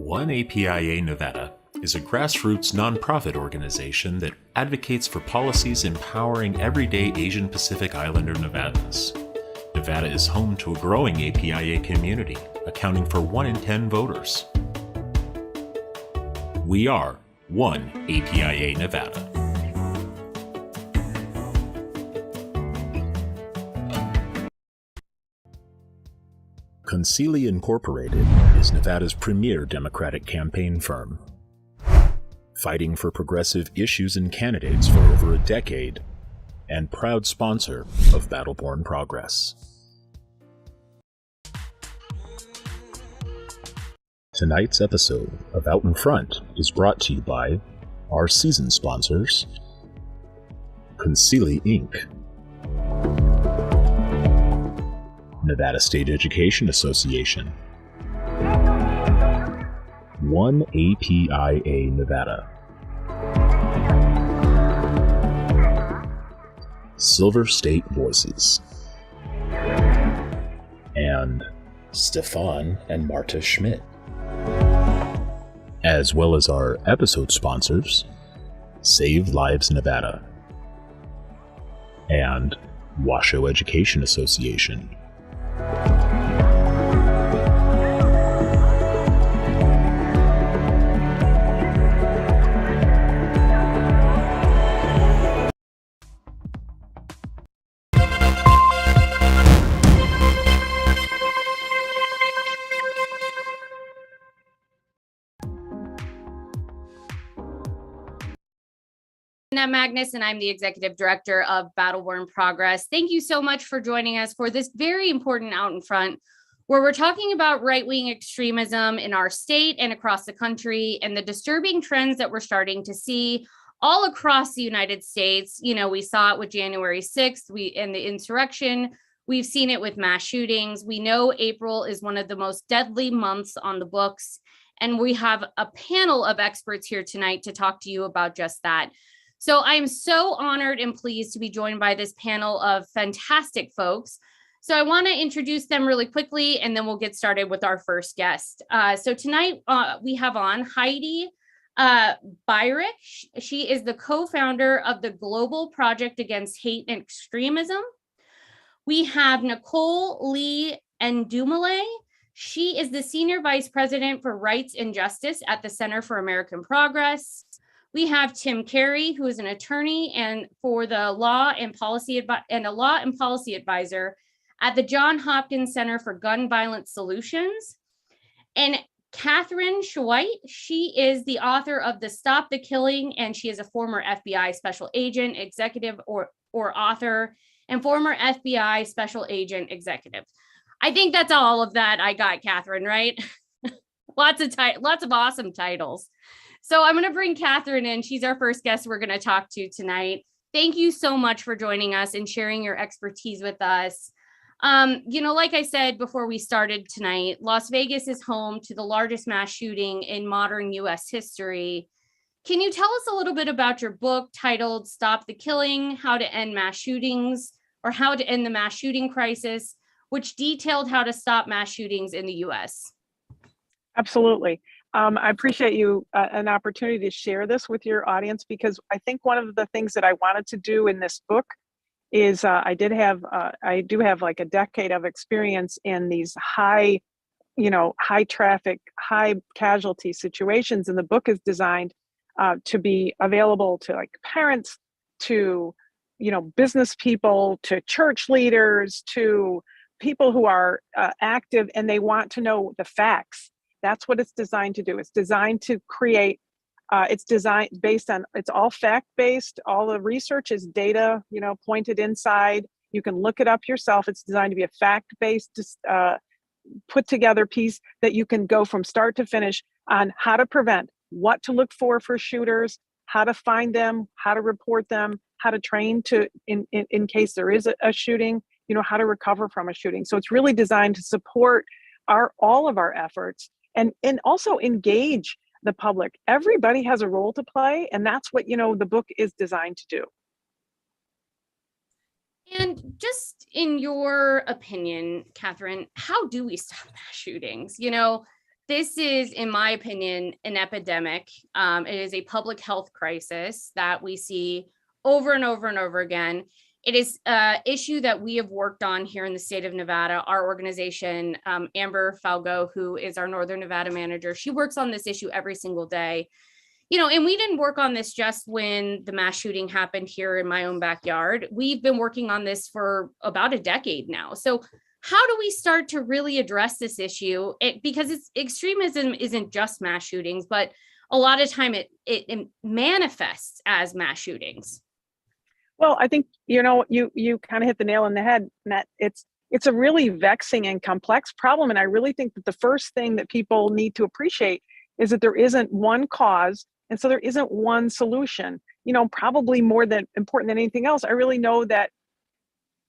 One APIA Nevada is a grassroots nonprofit organization that advocates for policies empowering everyday Asian Pacific Islander Nevadans. Nevada is home to a growing APIA community, accounting for 1 in 10 voters. We are One APIA Nevada. Concili Incorporated is Nevada's premier Democratic campaign firm. Fighting for progressive issues and candidates for over a decade, and proud sponsor of Battle-Born Progress. Tonight's episode of Out in Front is brought to you by our season sponsors, Concili Inc., Nevada State Education Association, One APIA Nevada, Silver State Voices, and Stefan and Marta Schmidt, as well as our episode sponsors, Save Lives Nevada and Washoe Education Association. Annette Magnus, and I'm the Executive Director of Battle-Born Progress. Thank you so much for joining us for this very important Out in Front, where we're talking about right-wing extremism in our state and across the country, and the disturbing trends that we're starting to see all across the United States. You know, we saw it with January 6th, and the insurrection. We've seen it with mass shootings. We know April is one of the most deadly months on the books, and we have a panel of experts here tonight to talk to you about just that. So I'm so honored and pleased to be joined by this panel of fantastic folks. So I want to introduce them really quickly, and then we'll get started with our first guest. So tonight we have on Heidi Beirich. She is the co-founder of the Global Project Against Hate and Extremism. We have Nicole Lee Ndumele. She is the Senior Vice President for Rights and Justice at the Center for American Progress. We have Tim Carey, who is an attorney and for the law and policy advisor at the John Hopkins Center for Gun Violence Solutions. And Katherine Schweit, she is the author of the Stop the Killing, and she is a former FBI special agent, executive or author, and former FBI special agent executive. I think that's all of that I got, Katherine, right? Lots of awesome titles. So I'm going to bring Katherine in. She's our first guest we're going to talk to tonight. Thank you so much for joining us and sharing your expertise with us. Like I said before we started tonight, Las Vegas is home to the largest mass shooting in modern U.S. history. Can you tell us a little bit about your book titled Stop the Killing, How to End Mass Shootings, or How to End the Mass Shooting Crisis, which detailed how to stop mass shootings in the U.S.? Absolutely. I appreciate you an opportunity to share this with your audience, because I think one of the things that I wanted to do in this book is I do have like a decade of experience in these high traffic, high casualty situations. And the book is designed to be available to like parents, to, business people, to church leaders, to people who are active and they want to know the facts. That's what it's designed to do. It's designed to create, it's all fact-based. All the research is data, pointed inside. You can look it up yourself. It's designed to be a fact-based, put together piece that you can go from start to finish on how to prevent, what to look for shooters, how to find them, how to report them, how to train in case there is a shooting, how to recover from a shooting. So it's really designed to support all of our efforts. And also engage the public. Everybody has a role to play, and that's what the book is designed to do. And just in your opinion, Katherine, how do we stop mass shootings? this is, in my opinion, an epidemic. It is a public health crisis that we see over and over and over again. It is an issue that we have worked on here in the state of Nevada. Our organization, Amber Falgo, who is our Northern Nevada manager, she works on this issue every single day. And we didn't work on this just when the mass shooting happened here in my own backyard. We've been working on this for about a decade now. So how do we start to really address this issue? Because extremism isn't just mass shootings, but a lot of time it manifests as mass shootings. Well, I think, you kind of hit the nail on the head, Annette. It's a really vexing and complex problem. And I really think that the first thing that people need to appreciate is that there isn't one cause. And so there isn't one solution, probably more than important than anything else. I really know that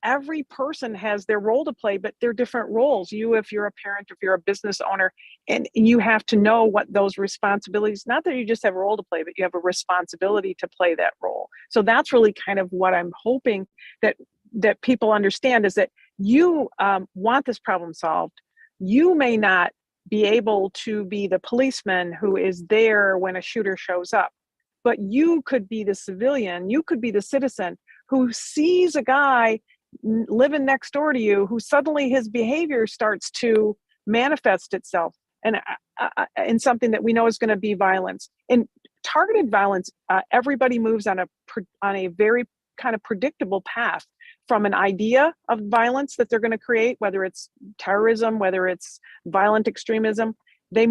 every person has their role to play, but they're different roles. If you're a parent, if you're a business owner, and you have to know what those responsibilities, not that you just have a role to play, but you have a responsibility to play that role. So that's really kind of what I'm hoping that people understand, is that you want this problem solved. You may not be able to be the policeman who is there when a shooter shows up, but you could be the civilian, you could be the citizen who sees a guy living next door to you who suddenly his behavior starts to manifest itself and in something that we know is going to be violence. In targeted violence, everybody moves on a very kind of predictable path from an idea of violence that they're going to create, whether it's terrorism, whether it's violent extremism. They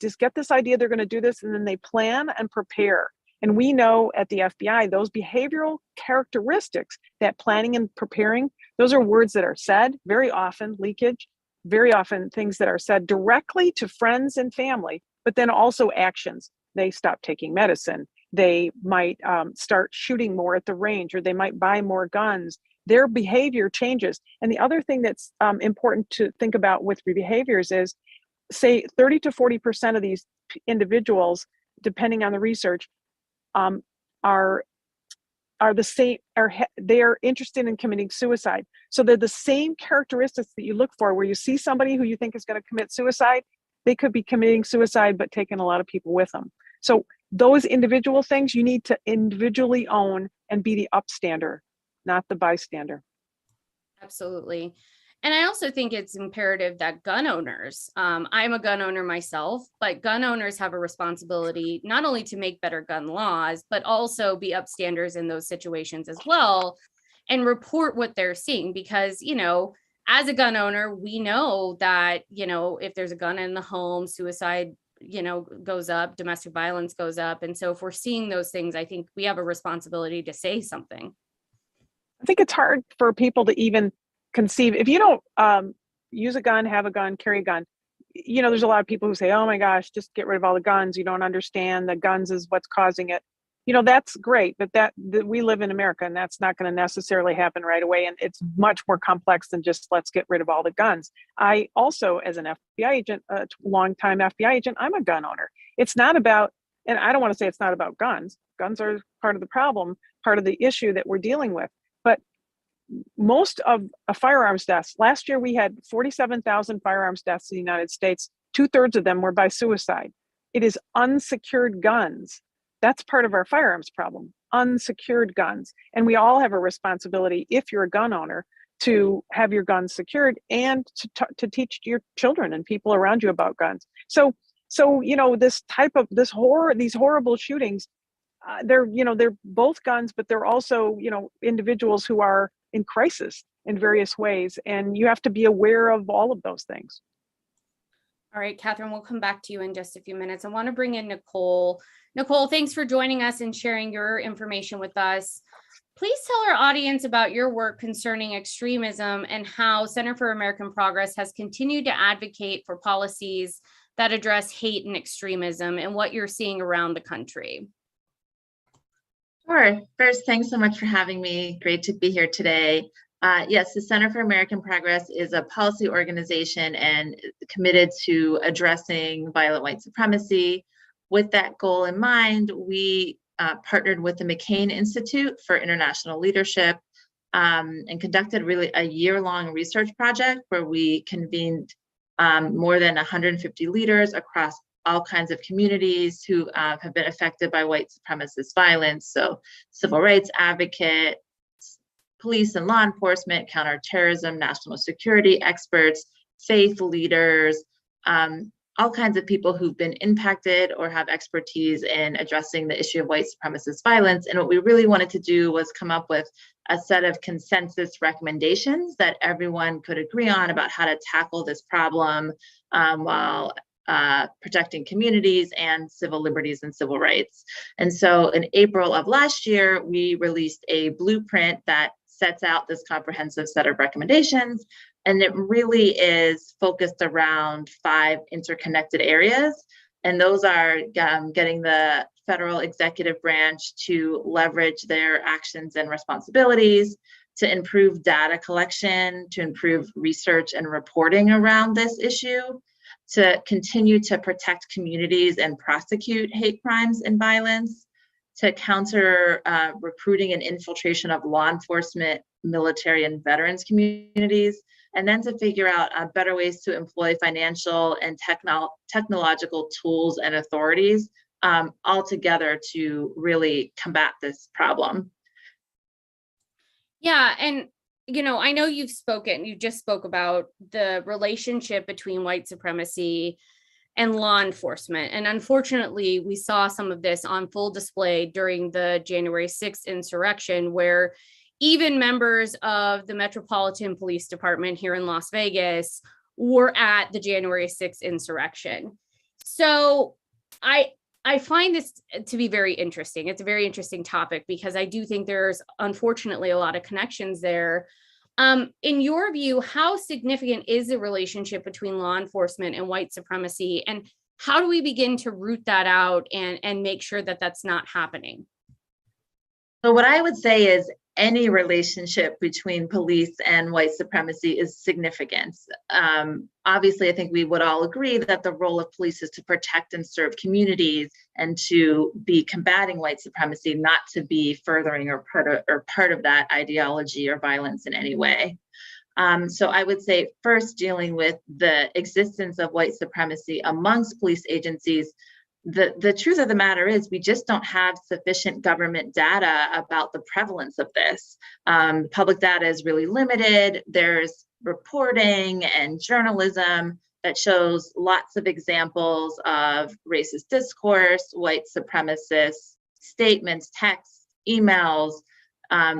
just get this idea they're going to do this, and then they plan and prepare. And we know at the FBI, those behavioral characteristics, that planning and preparing, those are words that are said very often, leakage, very often things that are said directly to friends and family, but then also actions. They stop taking medicine. They might start shooting more at the range, or they might buy more guns. Their behavior changes. And the other thing that's important to think about with behaviors is, say 30 to 40% of these individuals, depending on the research, are the same, they are interested in committing suicide. So they're the same characteristics that you look for, where you see somebody who you think is going to commit suicide, they could be committing suicide, but taking a lot of people with them. So those individual things you need to individually own and be the upstander, not the bystander. Absolutely. And I also think it's imperative that gun owners, I'm a gun owner myself, but gun owners have a responsibility not only to make better gun laws, but also be upstanders in those situations as well, and report what they're seeing. Because, as a gun owner, we know that, if there's a gun in the home, suicide, goes up, domestic violence goes up. And so if we're seeing those things, I think we have a responsibility to say something. I think it's hard for people to even conceive. If you don't use a gun, have a gun, carry a gun, there's a lot of people who say, oh my gosh, just get rid of all the guns. You don't understand, the guns is what's causing it. That's great, but that we live in America, and that's not going to necessarily happen right away. And it's much more complex than just let's get rid of all the guns. I also, as an FBI agent, a longtime FBI agent, I'm a gun owner. It's not about, and I don't want to say it's not about guns. Guns are part of the problem, part of the issue that we're dealing with. But most of firearms deaths, last year we had 47,000 firearms deaths in the United States. 2/3 of them were by suicide. It is unsecured guns. That's part of our firearms problem, unsecured guns. And we all have a responsibility, if you're a gun owner, to have your guns secured and to teach your children and people around you about guns. So these horrible shootings, they're both guns, but they're also, individuals who are in crisis in various ways. And you have to be aware of all of those things. All right, Katherine, we'll come back to you in just a few minutes. I want to bring in Nicole. Nicole, thanks for joining us and sharing your information with us. Please tell our audience about your work concerning extremism and how Center for American Progress has continued to advocate for policies that address hate and extremism, and what you're seeing around the country. Sure. First, thanks so much for having me. Great to be here today. Yes, the Center for American Progress is a policy organization and committed to addressing violent white supremacy. With that goal in mind, we partnered with the McCain Institute for International Leadership and conducted really a year-long research project where we convened more than 150 leaders across all kinds of communities who have been affected by white supremacist violence. So civil rights advocates, police and law enforcement, counterterrorism, national security experts, faith leaders, all kinds of people who've been impacted or have expertise in addressing the issue of white supremacist violence. And what we really wanted to do was come up with a set of consensus recommendations that everyone could agree on about how to tackle this problem while protecting communities and civil liberties and civil rights. And so in April of last year, we released a blueprint that sets out this comprehensive set of recommendations. And it really is focused around 5 interconnected areas. And those are getting the federal executive branch to leverage their actions and responsibilities, to improve data collection, to improve research and reporting around this issue, to continue to protect communities and prosecute hate crimes and violence, to counter recruiting and infiltration of law enforcement, military, and veterans communities, and then to figure out better ways to employ financial and technological tools and authorities all together to really combat this problem. Yeah, and I know you just spoke about the relationship between white supremacy and law enforcement. And unfortunately, we saw some of this on full display during the January 6th insurrection, where even members of the Metropolitan Police Department here in Las Vegas were at the January 6th insurrection. So I find this to be very interesting. It's a very interesting topic because I do think there's unfortunately a lot of connections there. In your view, how significant is the relationship between law enforcement and white supremacy? And how do we begin to root that out and make sure that that's not happening? So what I would say is any relationship between police and white supremacy is significant. Obviously, I think we would all agree that the role of police is to protect and serve communities and to be combating white supremacy, not to be furthering or part of that ideology or violence in any way. So I would say first, dealing with the existence of white supremacy amongst police agencies, the truth of the matter is we just don't have sufficient government data about the prevalence of this. Public data is really limited. There's reporting and journalism that shows lots of examples of racist discourse, white supremacist statements, texts, emails,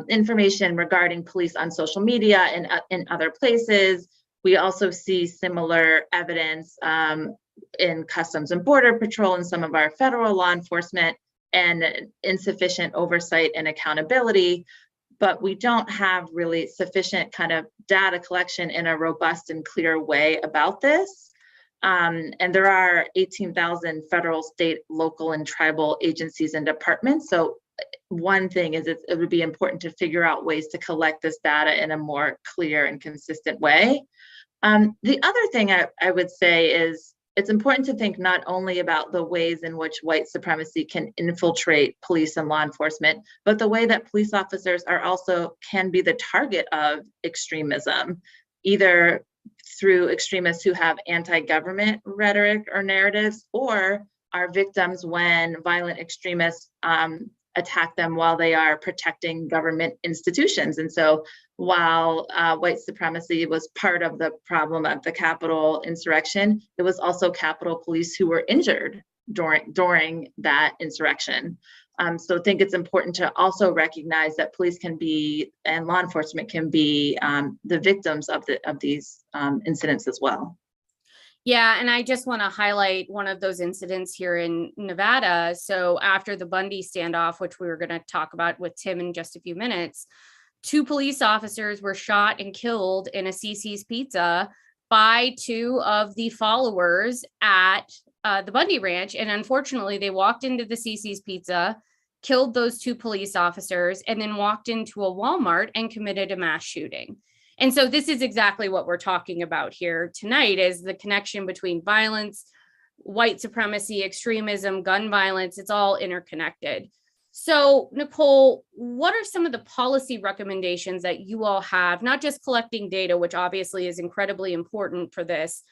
information regarding police on social media and in other places. We also see similar evidence in Customs and Border Patrol and some of our federal law enforcement, and insufficient oversight and accountability, but we don't have really sufficient kind of data collection in a robust and clear way about this. And there are 18,000 federal, state, local, and tribal agencies and departments. So one thing is it would be important to figure out ways to collect this data in a more clear and consistent way. The other thing I would say is it's important to think not only about the ways in which white supremacy can infiltrate police and law enforcement, but the way that police officers can be the target of extremism, either through extremists who have anti-government rhetoric or narratives, or are victims when violent extremists attack them while they are protecting government institutions. And so while white supremacy was part of the problem of the Capitol insurrection, it was also Capitol Police who were injured during that insurrection. So I think it's important to also recognize that police can be, and law enforcement can be, the victims of these incidents as well. Yeah, and I just want to highlight one of those incidents here in Nevada. So after the Bundy standoff, which we were going to talk about with Tim in just a few minutes, 2 police officers were shot and killed in a CC's Pizza by 2 of the followers at the Bundy Ranch. And unfortunately, they walked into the CC's Pizza, killed those 2 police officers, and then walked into a Walmart and committed a mass shooting. And so this is exactly what we're talking about here tonight, is the connection between violence, white supremacy, extremism, gun violence. It's all interconnected. So Nicole, what are some of the policy recommendations that you all have, not just collecting data, which obviously is incredibly important for this,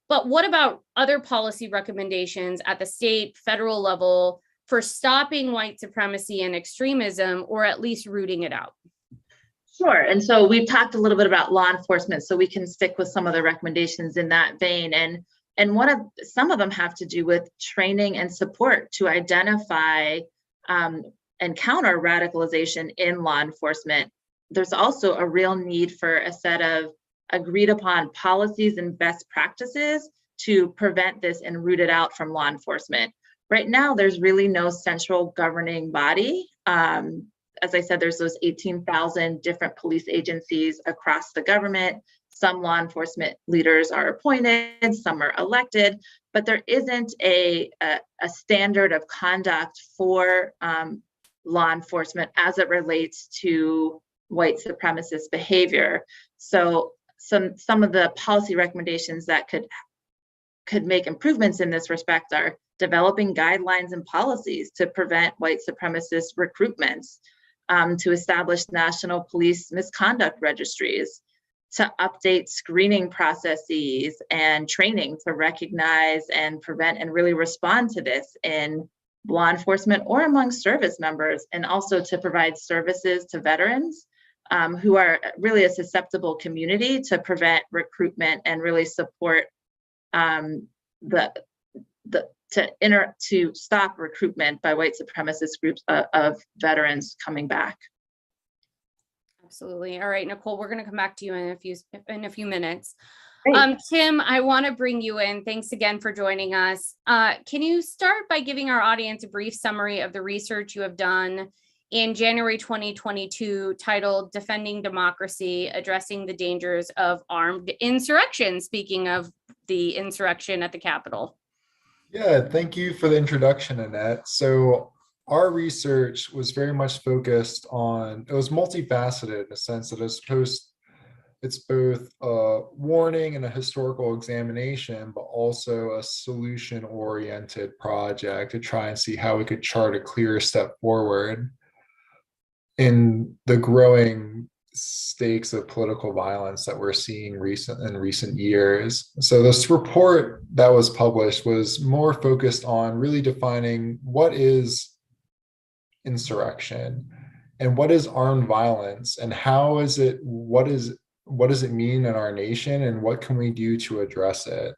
But what about other policy recommendations at the state, federal level for stopping white supremacy and extremism, or at least rooting it out? Sure. And so we've talked a little bit about law enforcement, so we can stick with some of the recommendations in that vein. And some of them have to do with training and support to identify and counter radicalization in law enforcement. There's also a real need for a set of agreed upon policies and best practices to prevent this and root it out from law enforcement. Right now, there's really no central governing body. As I said, there's those 18,000 different police agencies across the government. Some law enforcement leaders are appointed, some are elected, but there isn't a standard of conduct for law enforcement as it relates to white supremacist behavior. So some of the policy recommendations that could make improvements in this respect are developing guidelines and policies to prevent white supremacist recruitments, to establish national police misconduct registries, to update screening processes and training to recognize and prevent and really respond to this in law enforcement or among service members, and also to provide services to veterans who are really a susceptible community, to prevent recruitment and really support to stop recruitment by white supremacist groups of veterans coming back. Absolutely. All right, Nicole, we're going to come back to you in a few minutes. Great. Tim, I want to bring you in. Thanks again for joining us. Can you start by giving our audience a brief summary of the research you have done in January 2022 titled Defending Democracy, Addressing the Dangers of Armed Insurrection, speaking of the insurrection at the Capitol? Yeah, thank you for the introduction, Annette. So our research was very much focused on, it was multifaceted in a sense that it's both a warning and a historical examination, but also a solution-oriented project to try and see how we could chart a clear step forward in the growing stakes of political violence that we're seeing in recent years. So this report that was published was more focused on really defining what is insurrection and what is armed violence, and what does it mean in our nation, and what can we do to address it?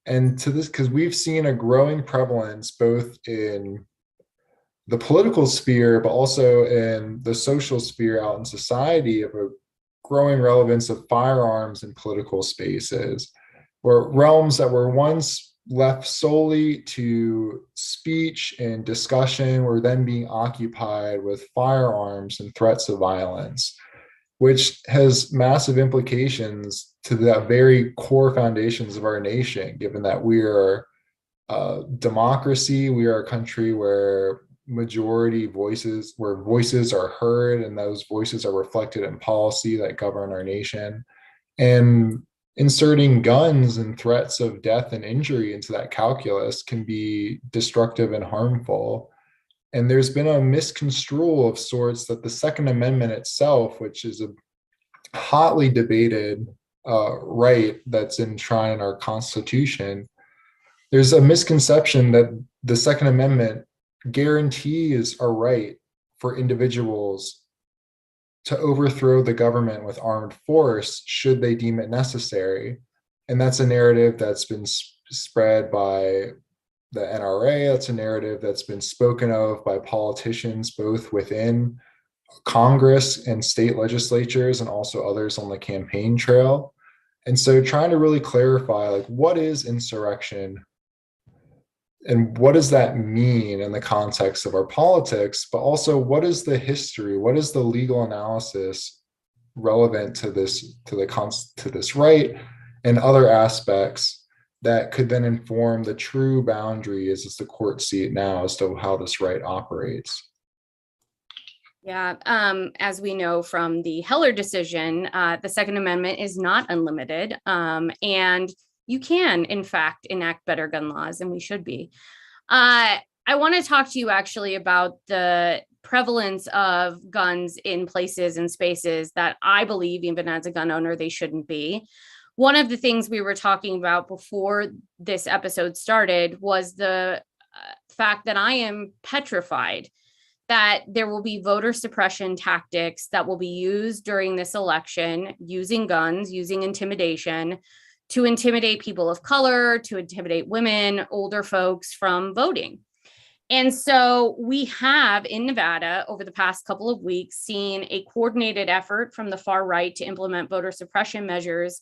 And to this, because we've seen a growing prevalence both in the political sphere, but also in the social sphere out in society, of a growing relevance of firearms in political spaces, where realms that were once left solely to speech and discussion were then being occupied with firearms and threats of violence, which has massive implications to the very core foundations of our nation, given that we are a democracy, we are a country where voices are heard, and those voices are reflected in policy that govern our nation. And inserting guns and threats of death and injury into that calculus can be destructive and harmful. And there's been a misconstrual of sorts that the Second Amendment itself, which is a hotly debated right that's enshrined in our Constitution, there's a misconception that the Second Amendment guarantees a right for individuals to overthrow the government with armed force should they deem it necessary. And that's a narrative that's been spread by the NRA. That's a narrative that's been spoken of by politicians, both within Congress and state legislatures, and also others on the campaign trail. And so trying to really clarify, like, what is insurrection? And what does that mean in the context of our politics? But also, what is the history? What is the legal analysis relevant to this right, and other aspects that could then inform the true boundaries as the courts see it now as to how this right operates? Yeah, as we know from the Heller decision, the Second Amendment is not unlimited, and you can, in fact, enact better gun laws, and we should be. I want to talk to you actually about the prevalence of guns in places and spaces that I believe, even as a gun owner, they shouldn't be. one of the things we were talking about before this episode started was the fact that I am petrified that there will be voter suppression tactics that will be used during this election, using guns, using intimidation, to intimidate people of color, to intimidate women, older folks from voting. And so we have in Nevada over the past couple of weeks seen a coordinated effort from the far right to implement voter suppression measures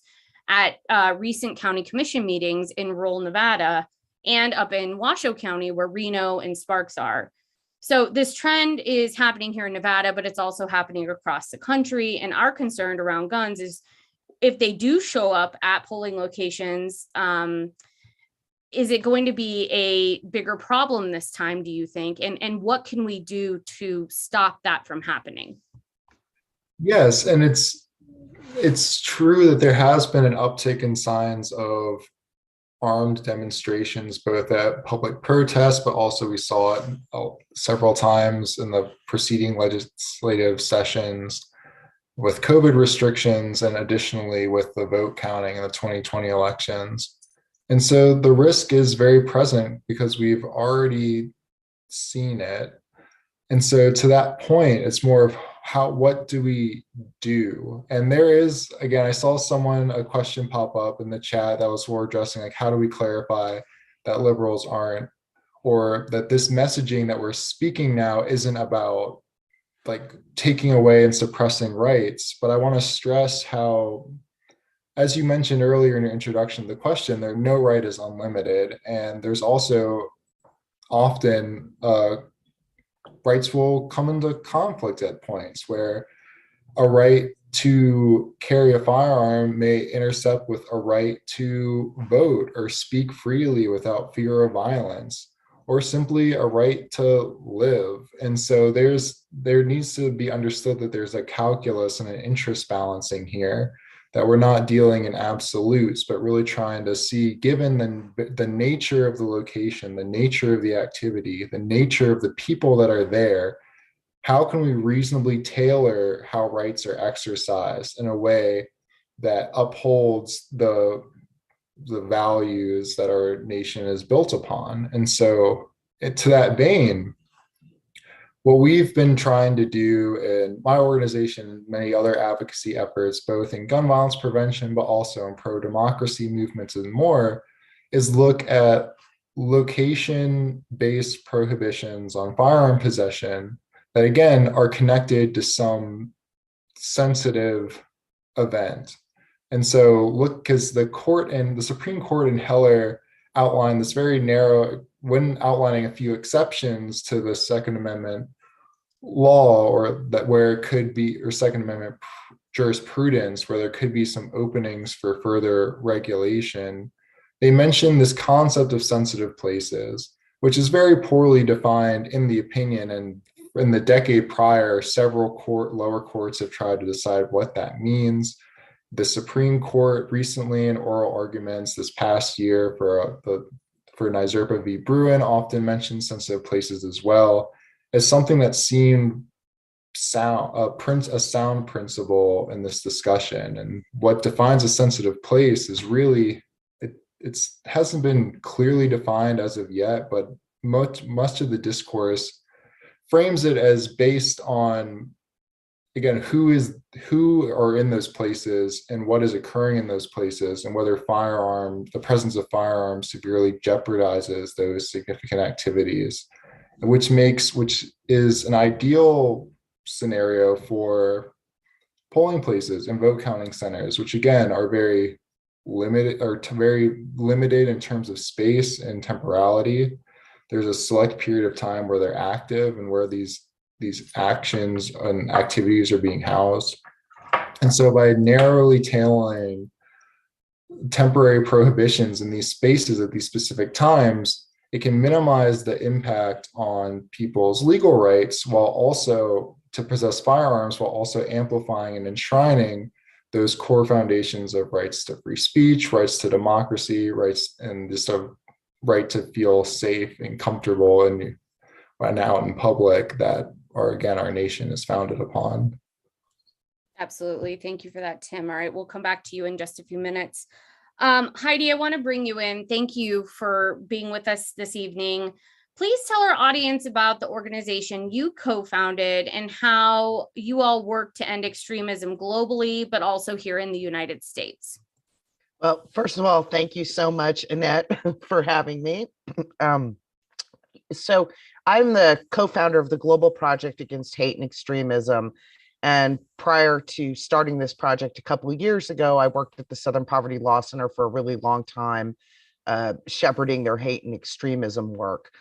at recent county commission meetings in rural Nevada and up in Washoe County, where Reno and Sparks are. So this trend is happening here in Nevada, but it's also happening across the country. And our concern around guns is if they do show up at polling locations, is it going to be a bigger problem this time, do you think? And what can we do to stop that from happening? Yes, and it's true that there has been an uptick in signs of armed demonstrations, both at public protests, but also we saw it several times in the preceding legislative sessions with COVID restrictions, and additionally with the vote counting in the 2020 elections. And so the risk is very present because we've already seen it. And so to that point, it's more of what do we do? And there is, again, I saw a question pop up in the chat that was more addressing, like, how do we clarify that liberals aren't, or that this messaging that we're speaking now isn't about like taking away and suppressing rights. But I want to stress how, as you mentioned earlier in your introduction to the question, no right is unlimited. And there's also often rights will come into conflict at points where a right to carry a firearm may intercept with a right to vote or speak freely without fear of violence, or simply a right to live. And so there needs to be understood that there's a calculus and an interest balancing here, that we're not dealing in absolutes, but really trying to see, given the nature of the location, the nature of the activity, the nature of the people that are there, how can we reasonably tailor how rights are exercised in a way that upholds the values that our nation is built upon? And so to that vein, what we've been trying to do in my organization and many other advocacy efforts, both in gun violence prevention, but also in pro-democracy movements and more, is look at location-based prohibitions on firearm possession that, again, are connected to some sensitive event. And so look, because the Supreme Court in Heller outlined this very narrow, when outlining a few exceptions to the Second Amendment law, or that where it could be, or Second Amendment jurisprudence, where there could be some openings for further regulation, they mentioned this concept of sensitive places, which is very poorly defined in the opinion. And in the decade prior, several lower courts have tried to decide what that means. The Supreme Court recently, in oral arguments this past year for Nyzerpa v. Bruin, often mentioned sensitive places as well as something that seemed a sound principle in this discussion. And what defines a sensitive place is really, it hasn't been clearly defined as of yet, but much of the discourse frames it as based on, again, who are in those places and what is occurring in those places, and whether the presence of firearms severely jeopardizes those significant activities, which is an ideal scenario for polling places and vote counting centers, which again are very limited in terms of space and temporality. There's a select period of time where they're active and where these actions and activities are being housed. And so by narrowly tailoring temporary prohibitions in these spaces at these specific times, it can minimize the impact on people's legal rights to possess firearms, while also amplifying and enshrining those core foundations of rights to free speech, rights to democracy, rights, and just a right to feel safe and comfortable and out in public that our nation is founded upon. Absolutely. Thank you for that, Tim. All right, we'll come back to you in just a few minutes. Heidi, I want to bring you in. Thank you for being with us this evening. Please tell our audience about the organization you co-founded and how you all work to end extremism globally, but also here in the United States. Well, first of all, thank you so much, Annette, for having me. So I'm the co-founder of the Global Project Against Hate and Extremism. And prior to starting this project a couple of years ago, I worked at the Southern Poverty Law Center for a really long time, shepherding their hate and extremism work.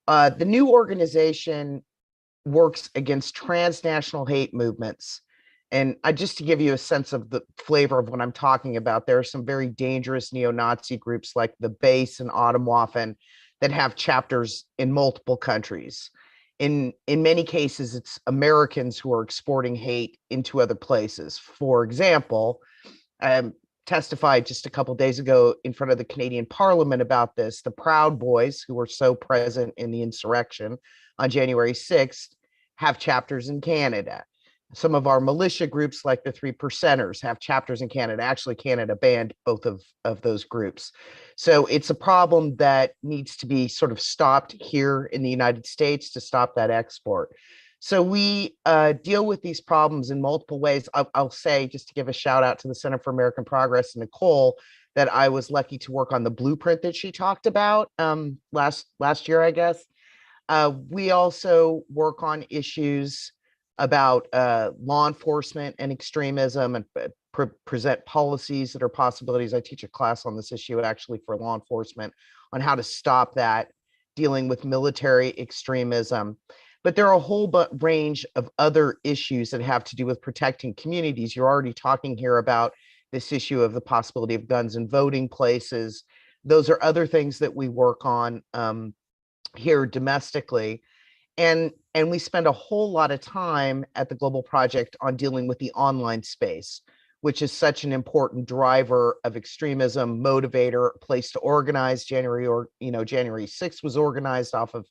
The new organization works against transnational hate movements. And just to give you a sense of the flavor of what I'm talking about, there are some very dangerous neo-Nazi groups like the Base and Atomwaffen that have chapters in multiple countries. In many cases, it's Americans who are exporting hate into other places. For example, I testified just a couple of days ago in front of the Canadian Parliament about this. The Proud Boys, who were so present in the insurrection on January 6th, have chapters in Canada. Some of our militia groups, like the Three Percenters, have chapters in Canada. Actually, Canada banned both of those groups. So it's a problem that needs to be sort of stopped here in the United States to stop that export. So we deal with these problems in multiple ways. I'll say, just to give a shout out to the Center for American Progress and Nicole, that I was lucky to work on the blueprint that she talked about last year, I guess. We also work on issues about law enforcement and extremism, and present policies that are possibilities. I teach a class on this issue actually for law enforcement on how to stop that, dealing with military extremism. But there are a whole range of other issues that have to do with protecting communities. You're already talking here about this issue of the possibility of guns in voting places. Those are other things that we work on here domestically. And we spend a whole lot of time at the Global Project on dealing with the online space, which is such an important driver of extremism, motivator, place to organize. January 6th was organized off of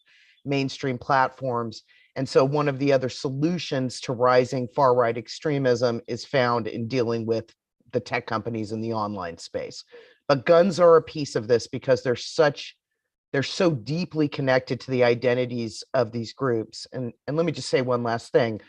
mainstream platforms. And so one of the other solutions to rising far-right extremism is found in dealing with the tech companies in the online space. But guns are a piece of this because they're so deeply connected to the identities of these groups. And let me just say one last thing.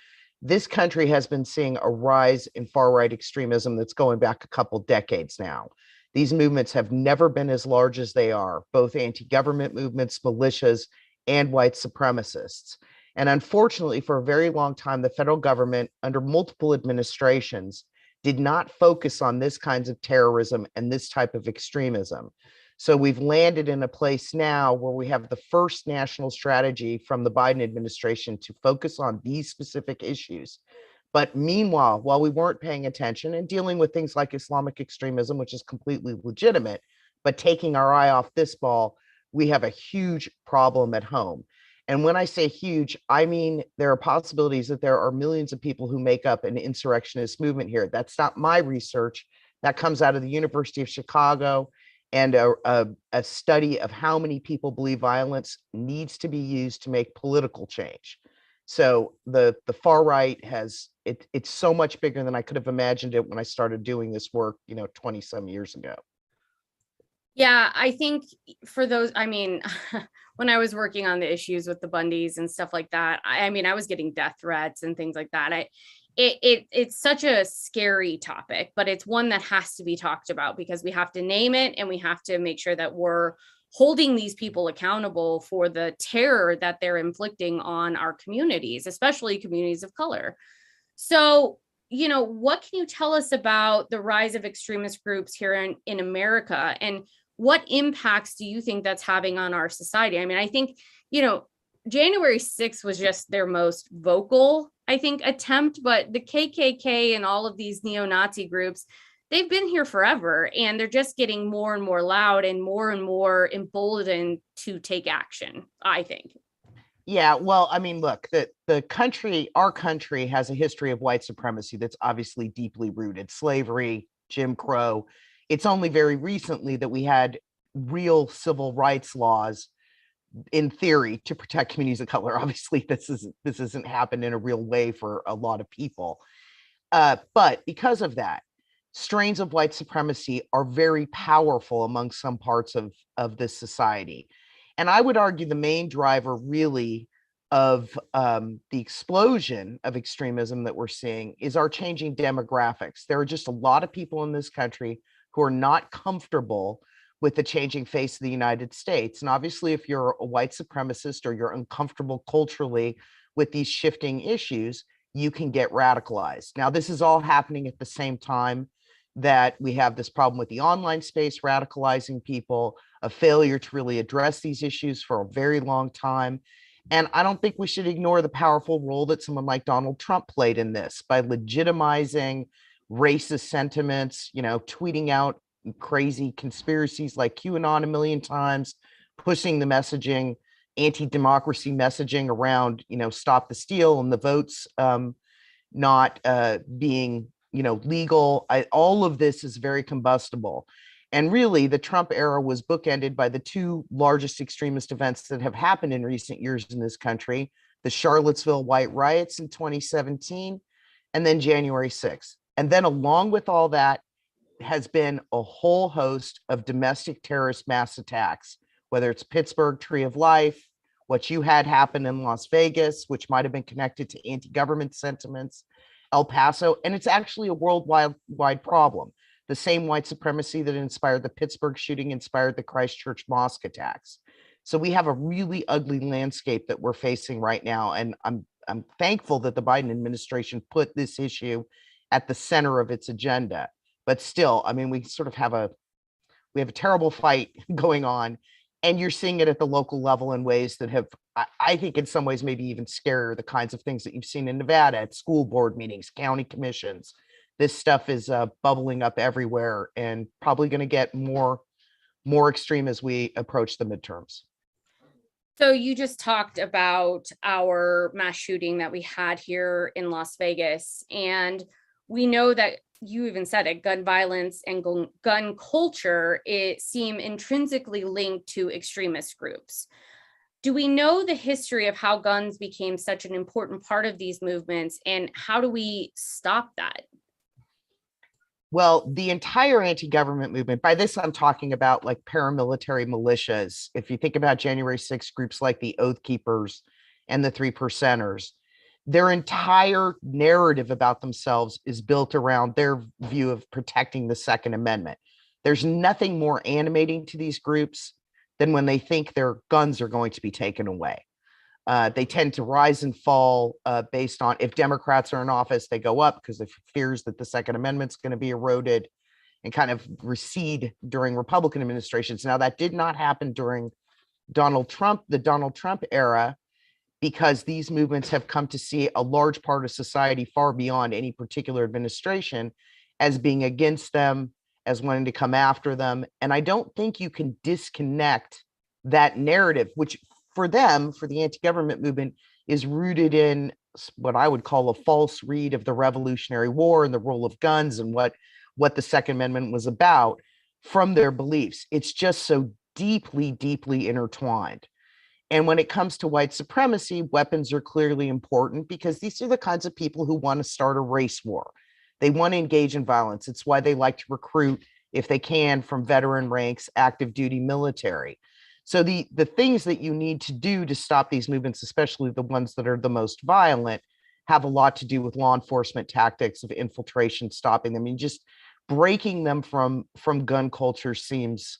This country has been seeing a rise in far-right extremism that's going back a couple decades now. These movements have never been as large as they are, both anti-government movements, militias, and white supremacists. And unfortunately, for a very long time, the federal government, under multiple administrations, did not focus on this kinds of terrorism and this type of extremism. So we've landed in a place now where we have the first national strategy from the Biden administration to focus on these specific issues. But meanwhile, while we weren't paying attention and dealing with things like Islamic extremism, which is completely legitimate, but taking our eye off this ball, we have a huge problem at home. And when I say huge, I mean there are possibilities that there are millions of people who make up an insurrectionist movement here. That's not my research. That comes out of the University of Chicago and a study of how many people believe violence needs to be used to make political change. So the far right it's so much bigger than I could have imagined it when I started doing this work, 20 some years ago. Yeah, I think for those, when I was working on the issues with the Bundys and stuff like that, I was getting death threats and things like that. It's such a scary topic, but it's one that has to be talked about because we have to name it and we have to make sure that we're holding these people accountable for the terror that they're inflicting on our communities, especially communities of color. So, what can you tell us about the rise of extremist groups here in America, and what impacts do you think that's having on our society? I think, January 6th was just their most vocal, attempt, but the KKK and all of these neo-Nazi groups, they've been here forever, and they're just getting more and more loud and more emboldened to take action, I think. Yeah, well, look, our country has a history of white supremacy that's obviously deeply rooted. Slavery, Jim Crow. It's only very recently that we had real civil rights laws in theory to protect communities of color. Obviously, this isn't happened in a real way for a lot of people. But because of that, strains of white supremacy are very powerful among some parts of this society. And I would argue the main driver really of the explosion of extremism that we're seeing is our changing demographics. There are just a lot of people in this country who are not comfortable with the changing face of the United States. And obviously, if you're a white supremacist or you're uncomfortable culturally with these shifting issues, you can get radicalized. Now, this is all happening at the same time that we have this problem with the online space radicalizing people, a failure to really address these issues for a very long time. And I don't think we should ignore the powerful role that someone like Donald Trump played in this by legitimizing racist sentiments, tweeting out crazy conspiracies like QAnon a million times, pushing the messaging, anti-democracy messaging around, stop the steal and the votes not being, legal. All of this is very combustible. And really, the Trump era was bookended by the two largest extremist events that have happened in recent years in this country, the Charlottesville white riots in 2017, and then January 6th. And then along with all that has been a whole host of domestic terrorist mass attacks, whether it's Pittsburgh Tree of Life, what you had happen in Las Vegas, which might have been connected to anti-government sentiments, El Paso, and it's actually a worldwide problem. The same white supremacy that inspired the Pittsburgh shooting inspired the Christchurch mosque attacks. So we have a really ugly landscape that we're facing right now. And I'm thankful that the Biden administration put this issue at the center of its agenda. But still, we sort of have a terrible fight going on. And you're seeing it at the local level in ways that have, I think in some ways, maybe even scarier, the kinds of things that you've seen in Nevada at school board meetings, county commissions. This stuff is bubbling up everywhere and probably going to get more extreme as we approach the midterms. So you just talked about our mass shooting that we had here in Las Vegas. And we know that you even said it, gun violence and gun culture, it seem intrinsically linked to extremist groups. Do we know the history of how guns became such an important part of these movements, and how do we stop that? Well, the entire anti-government movement, by this I'm talking about like paramilitary militias. If you think about January 6th, groups like the Oath Keepers and the 3 Percenters, their entire narrative about themselves is built around their view of protecting the Second Amendment. There's nothing more animating to these groups than when they think their guns are going to be taken away. They tend to rise and fall based on if Democrats are in office, they go up because of fears that the Second Amendment's going to be eroded, and kind of recede during Republican administrations. Now, that did not happen during the Donald Trump era, because these movements have come to see a large part of society far beyond any particular administration as being against them, as wanting to come after them. And I don't think you can disconnect that narrative, which for them, for the anti-government movement, is rooted in what I would call a false read of the Revolutionary War and the role of guns and what the Second Amendment was about from their beliefs. It's just so deeply, deeply intertwined. And when it comes to white supremacy, weapons are clearly important because these are the kinds of people who want to start a race war. They want to engage in violence. It's why they like to recruit, if they can, from veteran ranks, active duty military. So the things that you need to do to stop these movements, especially the ones that are the most violent, have a lot to do with law enforcement tactics of infiltration, stopping them. Just breaking them from gun culture seems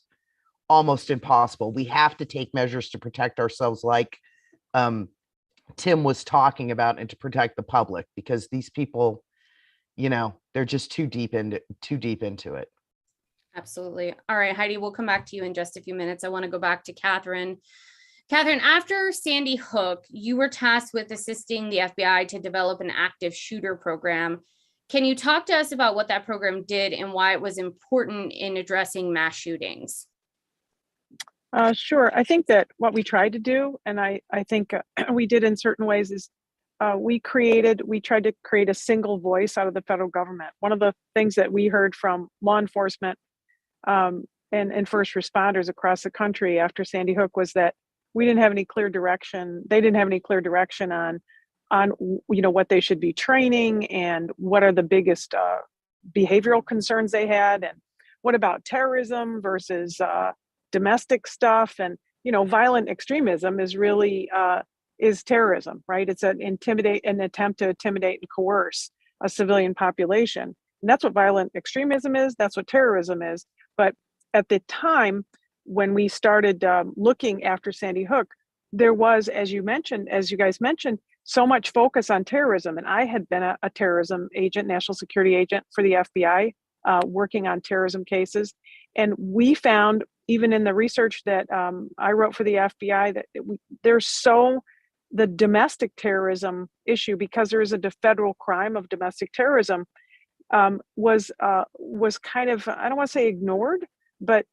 almost impossible. We have to take measures to protect ourselves, like Tim was talking about, and to protect the public, because these people, they're just too deep into it. Absolutely. All right, Heidi, we'll come back to you in just a few minutes. I want to go back to Katherine. Katherine, after Sandy Hook, you were tasked with assisting the FBI to develop an active shooter program. Can you talk to us about what that program did and why it was important in addressing mass shootings? Sure. I think that what we tried to do, and I think we did in certain ways, is we tried to create a single voice out of the federal government. One of the things that we heard from law enforcement and first responders across the country after Sandy Hook was that we didn't have any clear direction. They didn't have any clear direction on on what they should be training and what are the biggest behavioral concerns they had, and what about terrorism versus domestic stuff. And violent extremism is really is terrorism, right? It's an attempt to intimidate and coerce a civilian population, and that's what violent extremism is. That's what terrorism is. But at the time when we started looking after Sandy Hook, there was, as you guys mentioned, so much focus on terrorism. And I had been a terrorism agent, national security agent for the FBI, working on terrorism cases. And we found, even in the research that I wrote for the FBI, that the domestic terrorism issue, because there is a federal crime of domestic terrorism, was kind of, I don't want to say ignored, but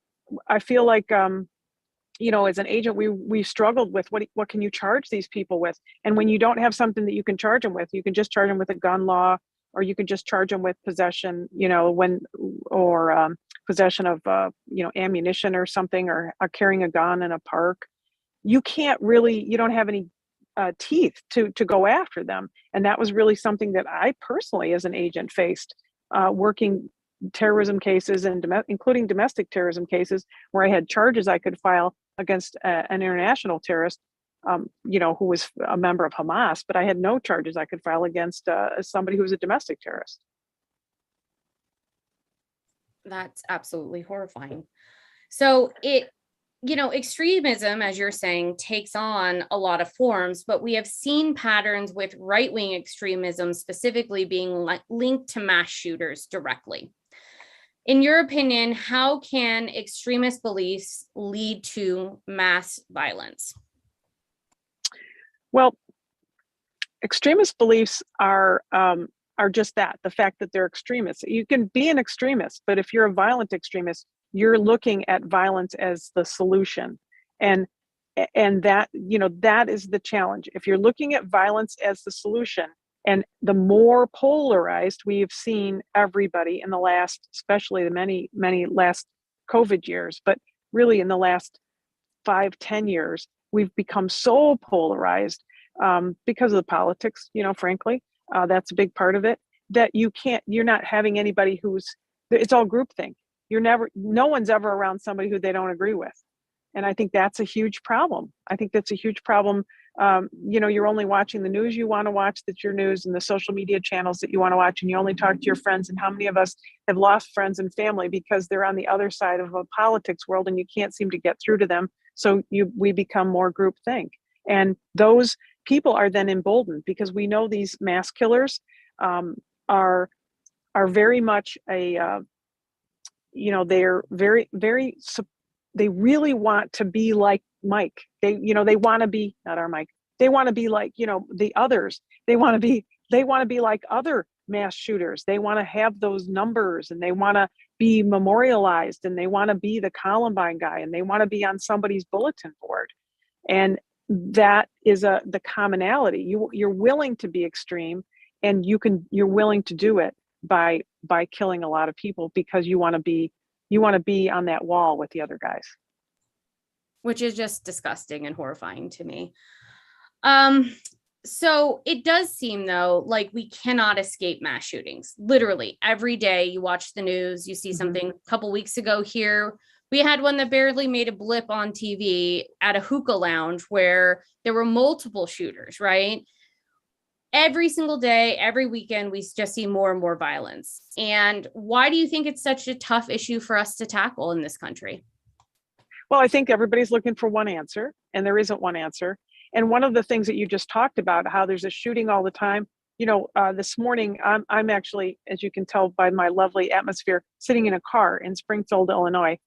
I feel like, as an agent, we struggled with what can you charge these people with? And when you don't have something that you can charge them with, you can just charge them with a gun law, or you can just charge them with possession, possession of, ammunition or something, or carrying a gun in a park. You don't have any teeth to go after them. And that was really something that I personally, as an agent, faced working terrorism cases, and including domestic terrorism cases, where I had charges I could file against an international terrorist, who was a member of Hamas, but I had no charges I could file against somebody who was a domestic terrorist. That's absolutely horrifying. So extremism, as you're saying, takes on a lot of forms, but we have seen patterns with right-wing extremism specifically being linked to mass shooters directly. In your opinion, how can extremist beliefs lead to mass violence? Well, extremist beliefs are just that, the fact that they're extremists. You can be an extremist, but if you're a violent extremist, you're looking at violence as the solution. And that, that is the challenge. If you're looking at violence as the solution, and the more polarized we've seen everybody in the last, especially the many last COVID years, but really in the last 5-10 years, we've become so polarized because of the politics, frankly, that's a big part of it, that you're not having anybody it's all groupthink. No one's ever around somebody who they don't agree with. And I think that's a huge problem. You're only watching the news you want to watch, that's your news, and the social media channels that you want to watch, and you only talk to your friends. And how many of us have lost friends and family because they're on the other side of a politics world and you can't seem to get through to them? So we become more groupthink. And those people are then emboldened, because we know these mass killers are very much they're very, very, they really want to be like Mike. They want to be, not our Mike. They want to be like, the others. They want to be like other mass shooters. They want to have those numbers, and they want to be memorialized, and they want to be the Columbine guy, and they want to be on somebody's bulletin board. And that is the commonality. You're willing to be extreme, and you're willing to do it by killing a lot of people, because you want to be on that wall with the other guys. Which is just disgusting and horrifying to me. So it does seem, though, like we cannot escape mass shootings. Literally every day you watch the news, you see something. A couple weeks ago here, we had one that barely made a blip on TV at a hookah lounge where there were multiple shooters, right? Every single day, every weekend, we just see more and more violence. And why do you think it's such a tough issue for us to tackle in this country? Well, I think everybody's looking for one answer, and there isn't one answer. And one of the things that you just talked about, how there's a shooting all the time. This morning, I'm actually, as you can tell by my lovely atmosphere, sitting in a car in Springfield, Illinois,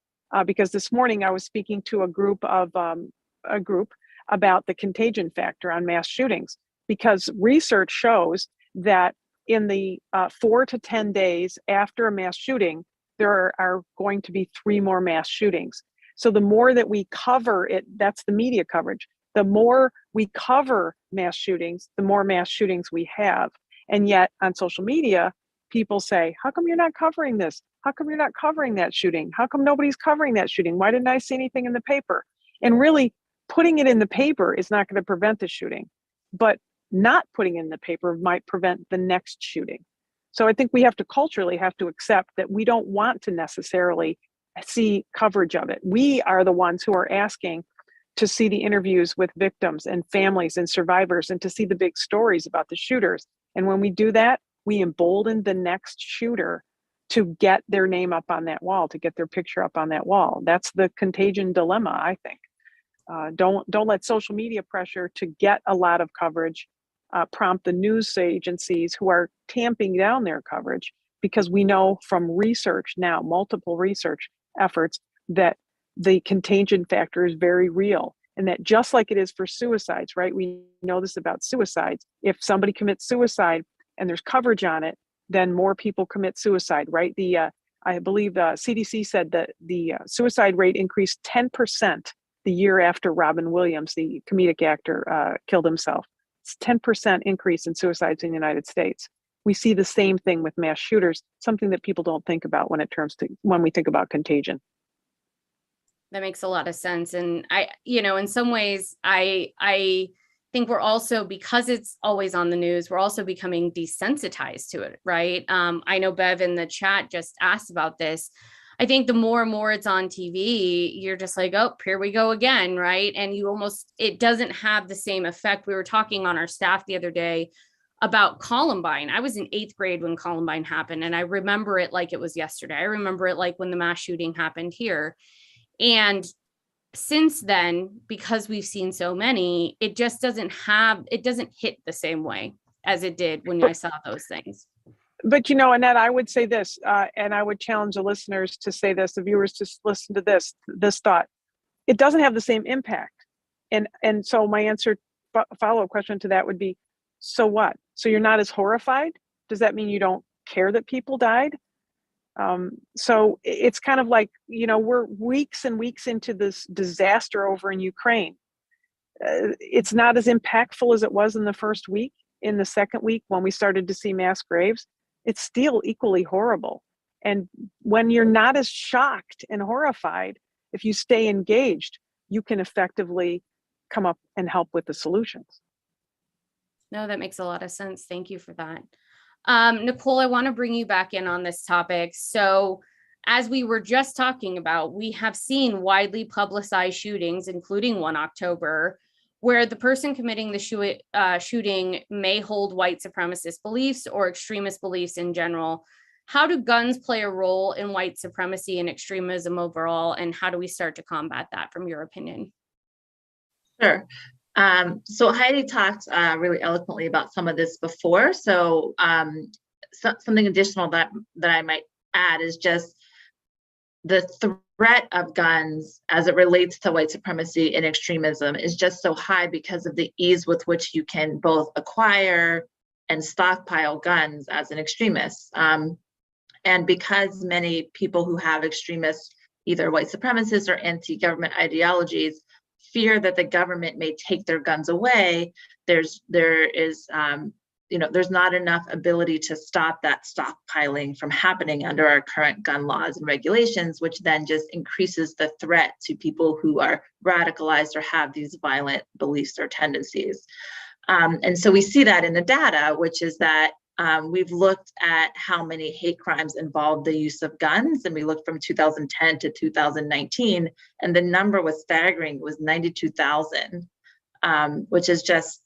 because this morning I was speaking to a group about the contagion factor on mass shootings, because research shows that in the 4 to 10 days after a mass shooting, there are going to be 3 more mass shootings. So the more that we cover it, that's the media coverage. The more we cover mass shootings, the more mass shootings we have. And yet on social media, people say, how come you're not covering this? How come you're not covering that shooting? How come nobody's covering that shooting? Why didn't I see anything in the paper? And really, putting it in the paper is not going to prevent the shooting. But not putting in the paper might prevent the next shooting. So I think we have to culturally have to accept that we don't want to necessarily see coverage of it. We are the ones who are asking to see the interviews with victims and families and survivors, and to see the big stories about the shooters. And when we do that, we embolden the next shooter to get their name up on that wall, to get their picture up on that wall. That's the contagion dilemma, I think. Don't let social media pressure to get a lot of coverage prompt the news agencies who are tamping down their coverage, because we know from research now, multiple research efforts, that the contagion factor is very real, and that just like it is for suicides, right? We know this about suicides. If somebody commits suicide and there's coverage on it, then more people commit suicide, right? I believe the CDC said that the suicide rate increased 10% the year after Robin Williams, the comedic actor, killed himself. It's 10% increase in suicides in the United States. We see the same thing with mass shooters, something that people don't think about when we think about contagion. That makes a lot of sense. And in some ways, I think we're also, because it's always on the news, we're also becoming desensitized to it, right? I know Bev in the chat just asked about this. I think the more and more it's on TV, you're just like, oh, here we go again, right? And it doesn't have the same effect. We were talking on our staff the other day about Columbine. I was in 8th grade when Columbine happened, and I remember it like it was yesterday. I remember it like when the mass shooting happened here. And since then, because we've seen so many, it just doesn't hit the same way as it did when I saw those things. But Annette, I would say this, and I would challenge the listeners to say this, the viewers to listen to this thought. It doesn't have the same impact. And so my follow-up question to that would be, so what? So you're not as horrified? Does that mean you don't care that people died? So it's kind of like, we're weeks and weeks into this disaster over in Ukraine. It's not as impactful as it was in the first week. In the second week, when we started to see mass graves, it's still equally horrible. And when you're not as shocked and horrified, if you stay engaged, you can effectively come up and help with the solutions. No, that makes a lot of sense. Thank you for that. Nicole, I want to bring you back in on this topic. So as we were just talking about, we have seen widely publicized shootings, including one October, where the person committing the shooting may hold white supremacist beliefs or extremist beliefs in general. How do guns play a role in white supremacy and extremism overall, and how do we start to combat that from your opinion? Sure. So Heidi talked really eloquently about some of this before. So something additional that I might add is just the threat of guns as it relates to white supremacy and extremism is just so high because of the ease with which you can both acquire and stockpile guns as an extremist. And because many people who have extremist, either white supremacist or anti-government ideologies, fear that the government may take their guns away, there's not enough ability to stop that stockpiling from happening under our current gun laws and regulations, which then just increases the threat to people who are radicalized or have these violent beliefs or tendencies. And so we see that in the data, which is that we've looked at how many hate crimes involved the use of guns, and we looked from 2010 to 2019, and the number was staggering. It was 92,000, which is just,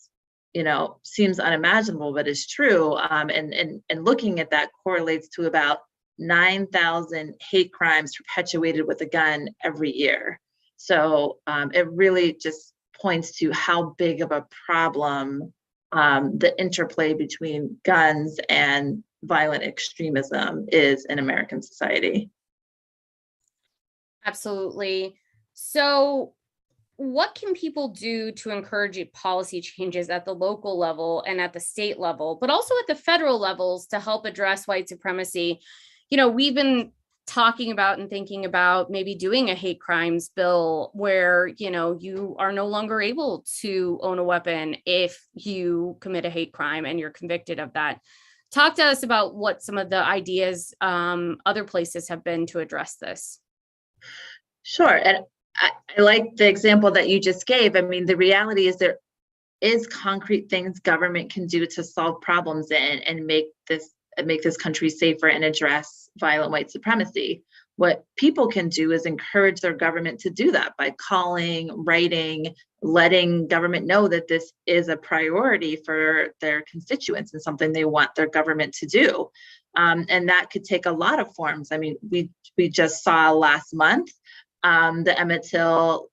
seems unimaginable, but is true. And looking at that correlates to about 9,000 hate crimes perpetuated with a gun every year. So it really just points to how big of a problem the interplay between guns and violent extremism is in American society. Absolutely. So what can people do to encourage policy changes at the local level and at the state level, but also at the federal levels to help address white supremacy? We've been talking about and thinking about maybe doing a hate crimes bill where, you are no longer able to own a weapon if you commit a hate crime and you're convicted of that. Talk to us about what some of the ideas other places have been to address this. Sure. And I like the example that you just gave. I mean, the reality is there is concrete things government can do to solve problems and make this country safer and address violent white supremacy. What people can do is encourage their government to do that by calling, writing, letting government know that this is a priority for their constituents and something they want their government to do. And that could take a lot of forms. I mean, we just saw last month the Emmett Till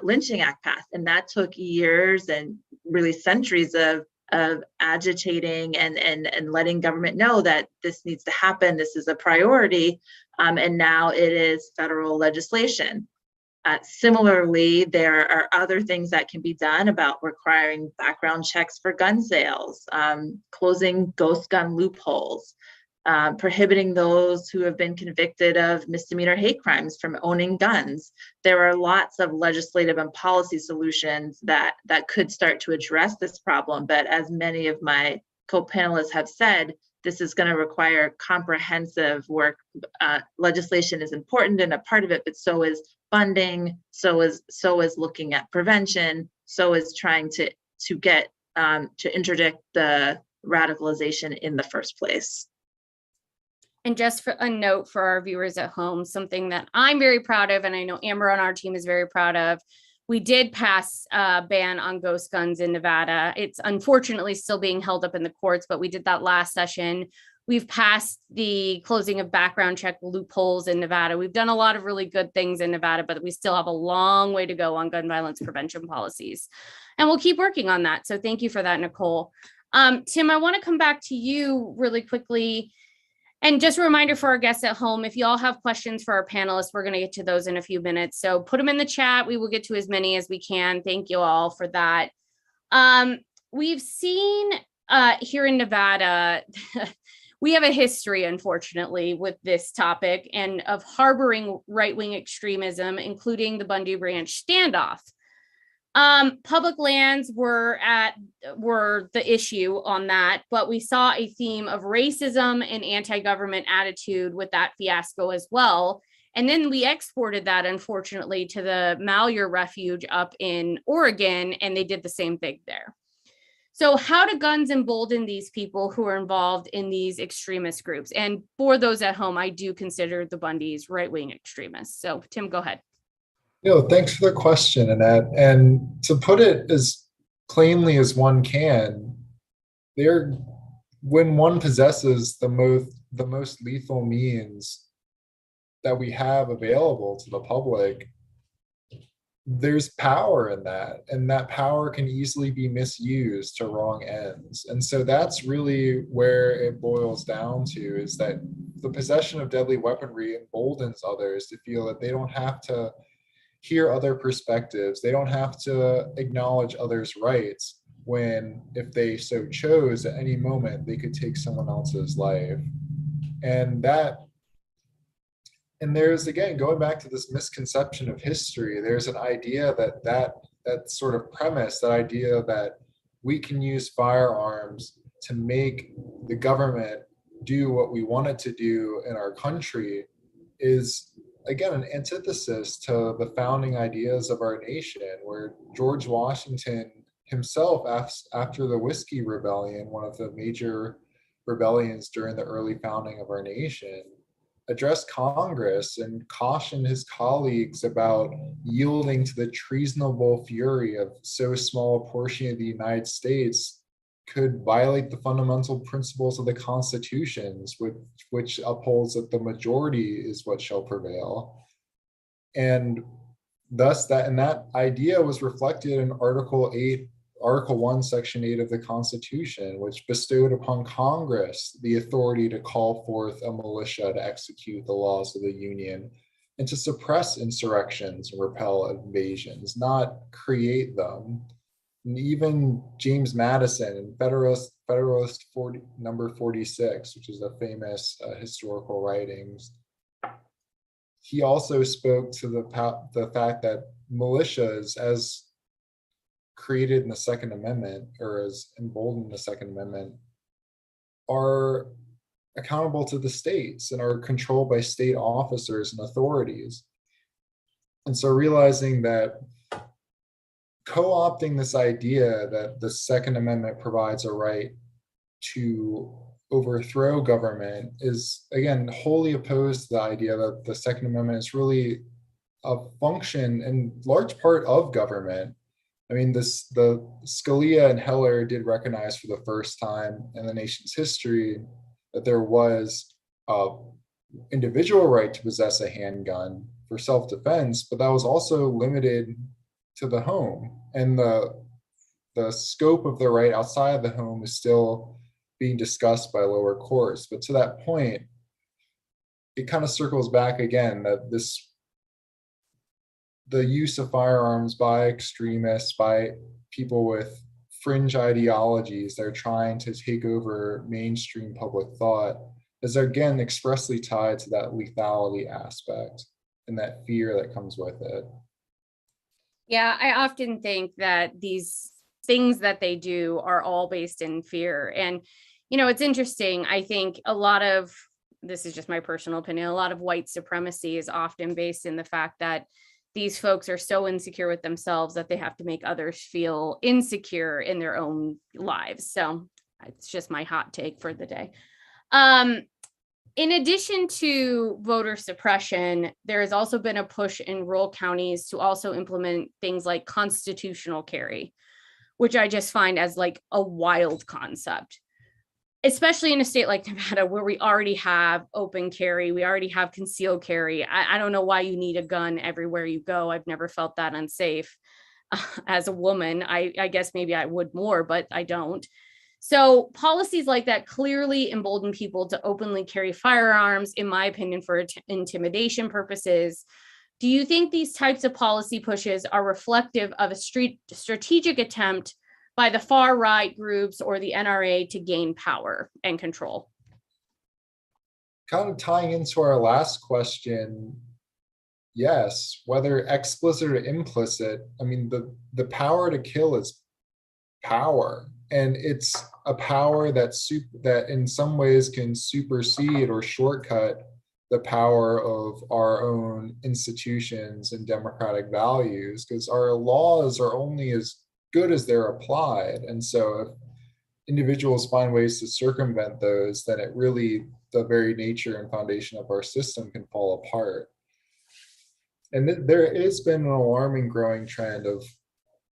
lynching act passed, and that took years and really centuries of agitating and letting government know that this needs to happen. This is a priority. And now it is federal legislation. Similarly, there are other things that can be done about requiring background checks for gun sales, closing ghost gun loopholes, prohibiting those who have been convicted of misdemeanor hate crimes from owning guns. There are lots of legislative and policy solutions that could start to address this problem. But as many of my co-panelists have said, this is going to require comprehensive work. Legislation is important and a part of it, but so is funding, so is looking at prevention, so is trying to get to interdict the radicalization in the first place. And just for a note for our viewers at home, something that I'm very proud of, and I know Amber on our team is very proud of, we did pass a ban on ghost guns in Nevada. It's unfortunately still being held up in the courts, but we did that last session. We've passed the closing of background check loopholes in Nevada. We've done a lot of really good things in Nevada, but we still have a long way to go on gun violence prevention policies. And we'll keep working on that. So thank you for that, Nicole. Tim, I want to come back to you really quickly. And just a reminder for our guests at home, if you all have questions for our panelists, we're going to get to those in a few minutes. So put them in the chat. We will get to as many as we can. Thank you all for that. We've seen here in Nevada, we have a history, unfortunately, with this topic and of harboring right-wing extremism, including the Bundy Ranch standoff. Public lands were the issue on that, but we saw a theme of racism and anti-government attitude with that fiasco as well. And then we exported that, unfortunately, to the Malheur Refuge up in Oregon, and they did the same thing there. So how do guns embolden these people who are involved in these extremist groups? And for those at home, I do consider the Bundys right-wing extremists. So Tim, go ahead. Thanks for the question, Annette. And to put it as plainly as one can, when one possesses the most lethal means that we have available to the public, there's power in that, and that power can easily be misused to wrong ends. And so that's really where it boils down to, is that the possession of deadly weaponry emboldens others to feel that they don't have to hear other perspectives. They don't have to acknowledge others' rights when, if they so chose, at any moment, they could take someone else's life. And there's, again, going back to this misconception of history, there's an idea that sort of premise, that idea that we can use firearms to make the government do what we want it to do in our country is, again, an antithesis to the founding ideas of our nation, where George Washington himself, after the Whiskey Rebellion, one of the major rebellions during the early founding of our nation, addressed Congress and cautioned his colleagues about yielding to the treasonable fury of so small a portion of the United States could violate the fundamental principles of the constitutions, which upholds that the majority is what shall prevail. And thus that idea was reflected in Article 1, Section 8 of the Constitution, which bestowed upon Congress the authority to call forth a militia to execute the laws of the Union and to suppress insurrections and repel invasions, not create them. And even James Madison in Federalist number 46, which is a famous historical writings, he also spoke to the fact that militias, as created in the Second Amendment, or as emboldened in the Second Amendment, are accountable to the states and are controlled by state officers and authorities. And so realizing that co-opting this idea that the Second Amendment provides a right to overthrow government is, again, wholly opposed to the idea that the Second Amendment is really a function in large part of government. I mean, the Scalia and Heller did recognize for the first time in the nation's history that there was an individual right to possess a handgun for self-defense, but that was also limited to the home. And the scope of the right outside of the home is still being discussed by lower courts. But to that point, it kind of circles back again that the use of firearms by extremists, by people with fringe ideologies that are trying to take over mainstream public thought, is again expressly tied to that lethality aspect and that fear that comes with it. Yeah, I often think that these things that they do are all based in fear. And, it's interesting. I think this is just my personal opinion, a lot of white supremacy is often based in the fact that these folks are so insecure with themselves that they have to make others feel insecure in their own lives. So it's just my hot take for the day. In addition to voter suppression, there has also been a push in rural counties to also implement things like constitutional carry, which I just find as like a wild concept, especially in a state like Nevada, where we already have open carry, we already have concealed carry. I don't know why you need a gun everywhere you go. I've never felt that unsafe. As a woman, I guess maybe I would more, but I don't. So policies like that clearly embolden people to openly carry firearms, in my opinion, for intimidation purposes. Do you think these types of policy pushes are reflective of a strategic attempt by the far right groups or the NRA to gain power and control? Kind of tying into our last question, yes, whether explicit or implicit, I mean, the power to kill is power. And it's a power that in some ways can supersede or shortcut the power of our own institutions and democratic values, because our laws are only as good as they're applied. And so if individuals find ways to circumvent those, then it really, the very nature and foundation of our system can fall apart. And there has been an alarming growing trend of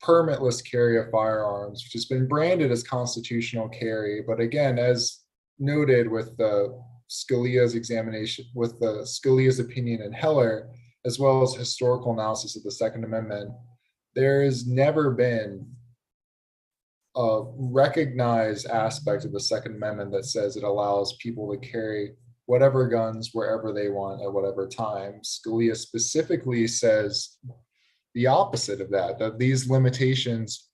permitless carry of firearms, which has been branded as constitutional carry. But again, as noted with the Scalia's examination, with the Scalia's opinion in Heller, as well as historical analysis of the Second Amendment, there has never been a recognized aspect of the Second Amendment that says it allows people to carry whatever guns wherever they want at whatever time. Scalia specifically says the opposite of that, that these limitations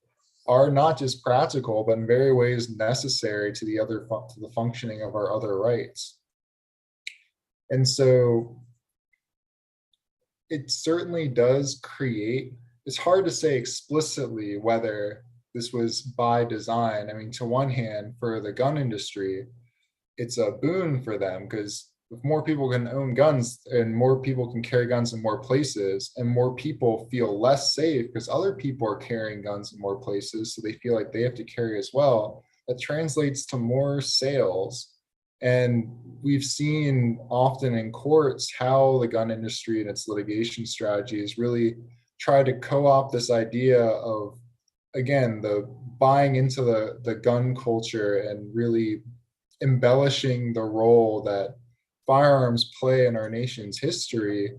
are not just practical, but in very ways necessary to the functioning of our other rights. And so it certainly does create, it's hard to say explicitly whether this was by design. I mean, to one hand, for the gun industry, it's a boon for them, because if more people can own guns and more people can carry guns in more places, and more people feel less safe because other people are carrying guns in more places, so they feel like they have to carry as well, that translates to more sales. And we've seen often in courts how the gun industry and its litigation strategies really try to co-opt this idea of, again, the buying into the gun culture and really embellishing the role that firearms play in our nation's history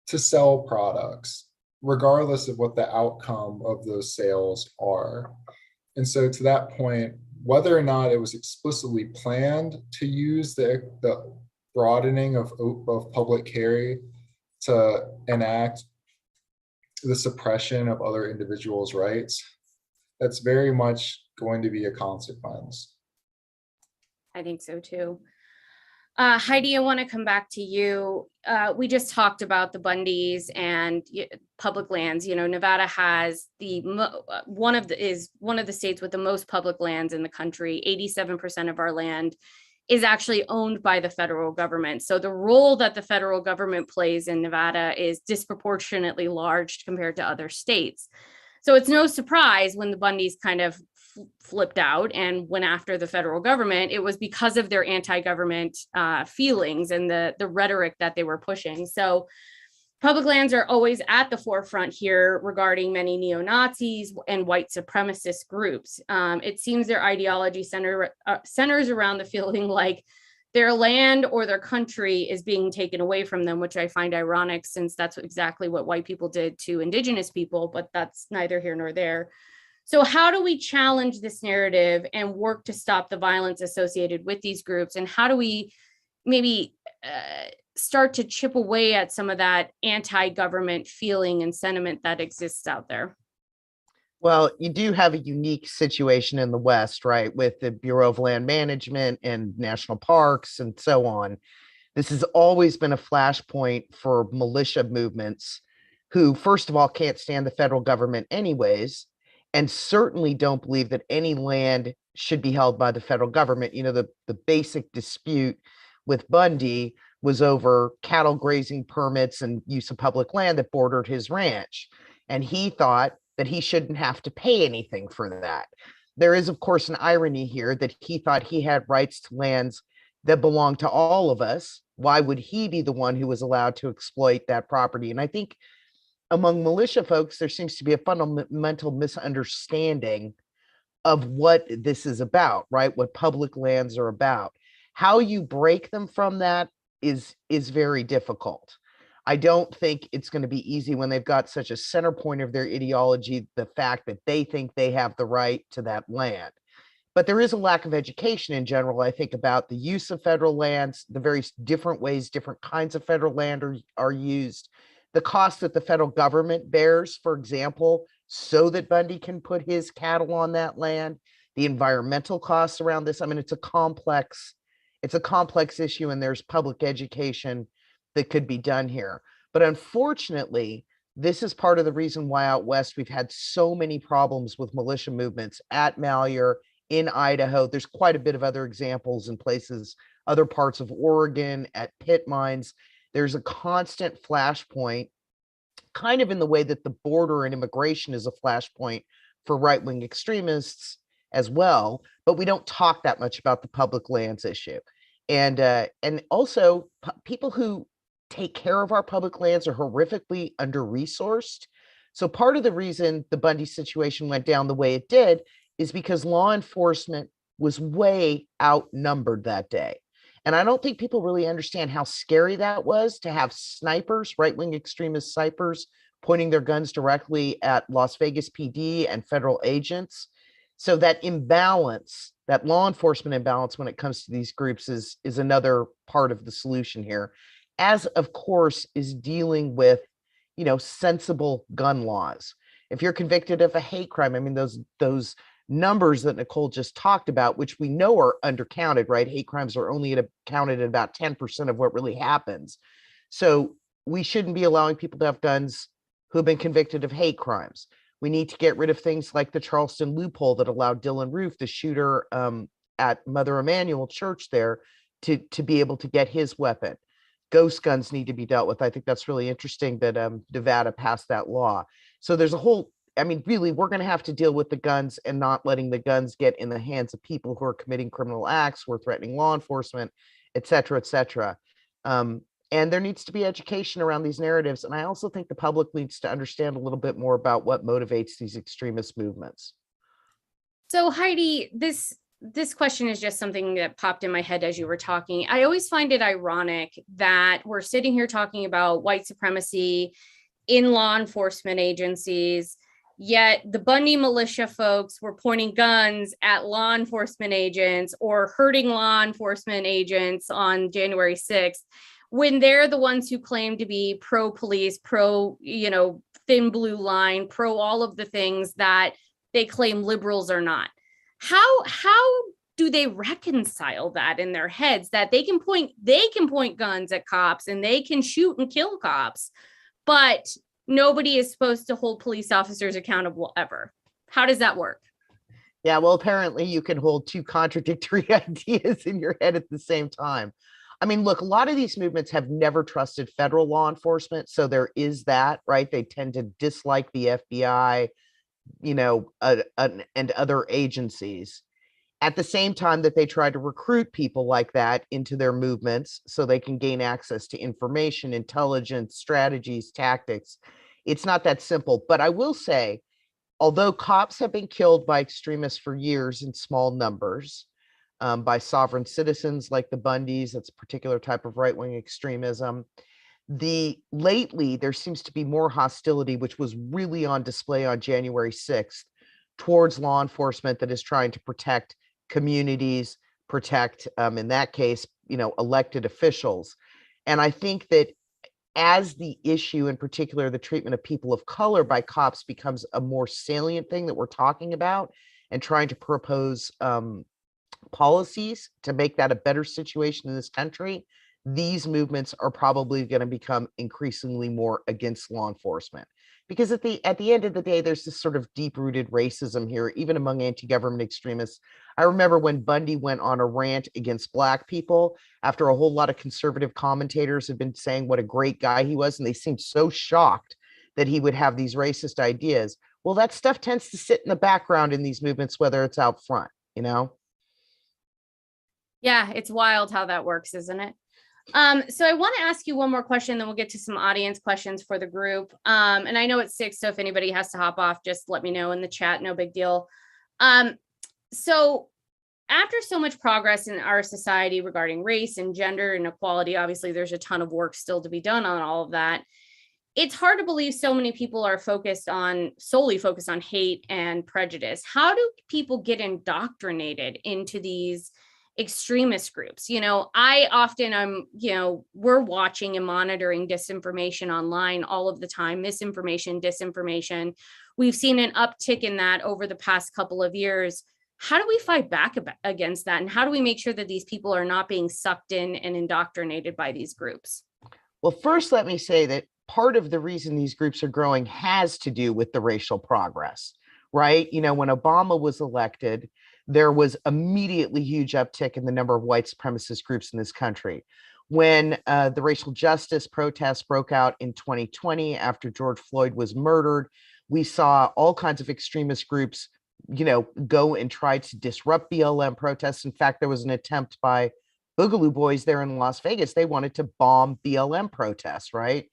to sell products, regardless of what the outcome of those sales are. And so to that point, whether or not it was explicitly planned to use the broadening of public carry to enact the suppression of other individuals' rights, that's very much going to be a consequence. I think so too. Heidi, I want to come back to you. We just talked about the Bundys and public lands. Nevada has one of the states with the most public lands in the country. 87% of our land is actually owned by the federal government. So the role that the federal government plays in Nevada is disproportionately large compared to other states. So it's no surprise when the Bundys kind of flipped out and went after the federal government, it was because of their anti-government feelings and the rhetoric that they were pushing. So public lands are always at the forefront here regarding many neo-Nazis and white supremacist groups. It seems their ideology centers around the feeling like their land or their country is being taken away from them, which I find ironic since that's exactly what white people did to indigenous people, but that's neither here nor there. So how do we challenge this narrative and work to stop the violence associated with these groups? And how do we maybe start to chip away at some of that anti-government feeling and sentiment that exists out there? Well, you do have a unique situation in the West, right, with the Bureau of Land Management and national parks and so on. This has always been a flashpoint for militia movements who, first of all, can't stand the federal government anyways, and certainly don't believe that any land should be held by the federal government. You know, the basic dispute with Bundy was over cattle grazing permits and use of public land that bordered his ranch. And he thought that he shouldn't have to pay anything for that. There is, of course, an irony here that he thought he had rights to lands that belong to all of us. Why would he be the one who was allowed to exploit that property? And I think among militia folks, there seems to be a fundamental misunderstanding of what this is about, right? What public lands are about. How you break them from that is very difficult. I don't think it's going to be easy when they've got such a center point of their ideology, the fact that they think they have the right to that land. But there is a lack of education in general, I think, about the use of federal lands, the various different ways different kinds of federal land are used, the cost that the federal government bears, for example, so that Bundy can put his cattle on that land, the environmental costs around this. I mean, it's a complex issue, and there's public education that could be done here. But unfortunately, this is part of the reason why out West we've had so many problems with militia movements at Malheur, in Idaho. There's quite a bit of other examples in places, other parts of Oregon, at pit mines. There's a constant flashpoint, kind of in the way that the border and immigration is a flashpoint for right-wing extremists as well, but we don't talk that much about the public lands issue. And also people who take care of our public lands are horrifically under-resourced. So part of the reason the Bundy situation went down the way it did is because law enforcement was way outnumbered that day. And I don't think people really understand how scary that was to have snipers, right-wing extremist snipers, pointing their guns directly at Las Vegas PD and federal agents. So that imbalance, that law enforcement imbalance when it comes to these groups is another part of the solution here, as of course is dealing with, sensible gun laws. If you're convicted of a hate crime, I mean, those numbers that Nicole just talked about, which we know are undercounted, right? Hate crimes are only counted at about 10% of what really happens. So we shouldn't be allowing people to have guns who have been convicted of hate crimes. We need to get rid of things like the Charleston loophole that allowed Dylan Roof, the shooter at Mother Emanuel Church there, to be able to get his weapon. Ghost guns need to be dealt with. I think that's really interesting that Nevada passed that law. So there's a whole, really, we're going to have to deal with the guns and not letting the guns get in the hands of people who are committing criminal acts, who are threatening law enforcement, et cetera, et cetera. And there needs to be education around these narratives. And I also think the public needs to understand a little bit more about what motivates these extremist movements. So Heidi, this question is just something that popped in my head as you were talking. I always find it ironic that we're sitting here talking about white supremacy in law enforcement agencies, yet the Bundy militia folks were pointing guns at law enforcement agents or hurting law enforcement agents on January 6th, when they're the ones who claim to be pro-police, pro, thin blue line, pro all of the things that they claim liberals are not. How do they reconcile that in their heads, that they can point guns at cops and they can shoot and kill cops, but nobody is supposed to hold police officers accountable ever? How does that work? Yeah, well, apparently you can hold two contradictory ideas in your head at the same time. Look, a lot of these movements have never trusted federal law enforcement. So there is that, right? They tend to dislike the FBI. and other agencies, at the same time that they try to recruit people like that into their movements so they can gain access to information, intelligence, strategies, tactics. It's not that simple. But I will say, although cops have been killed by extremists for years in small numbers, by sovereign citizens like the Bundys, that's a particular type of right-wing extremism. Lately, there seems to be more hostility, which was really on display on January 6th, towards law enforcement that is trying to protect communities, protect, in that case, elected officials. And I think that as the issue, in particular, the treatment of people of color by cops becomes a more salient thing that we're talking about and trying to propose policies to make that a better situation in this country, these movements are probably going to become increasingly more against law enforcement. Because at the end of the day, there's this sort of deep-rooted racism here, even among anti-government extremists. I remember when Bundy went on a rant against Black people after a whole lot of conservative commentators had been saying what a great guy he was, and they seemed so shocked that he would have these racist ideas. Well, that stuff tends to sit in the background in these movements, whether it's out front, Yeah, it's wild how that works, isn't it? So I want to ask you one more question, then we'll get to some audience questions for the group. And I know it's 6, so if anybody has to hop off, just let me know in the chat, no big deal. So after so much progress in our society regarding race and gender and equality, obviously there's a ton of work still to be done on all of that. It's hard to believe so many people are solely focused on hate and prejudice. How do people get indoctrinated into these extremist groups? I often we're watching and monitoring disinformation online all of the time, misinformation, disinformation. We've seen an uptick in that over the past couple of years. How do we fight back against that? And how do we make sure that these people are not being sucked in and indoctrinated by these groups? Well, first, let me say that part of the reason these groups are growing has to do with the racial progress, right? When Obama was elected, there was immediately huge uptick in the number of white supremacist groups in this country. When the racial justice protests broke out in 2020 after George Floyd was murdered, we saw all kinds of extremist groups, go and try to disrupt BLM protests. In fact, there was an attempt by Boogaloo Boys there in Las Vegas. They wanted to bomb BLM protests, right?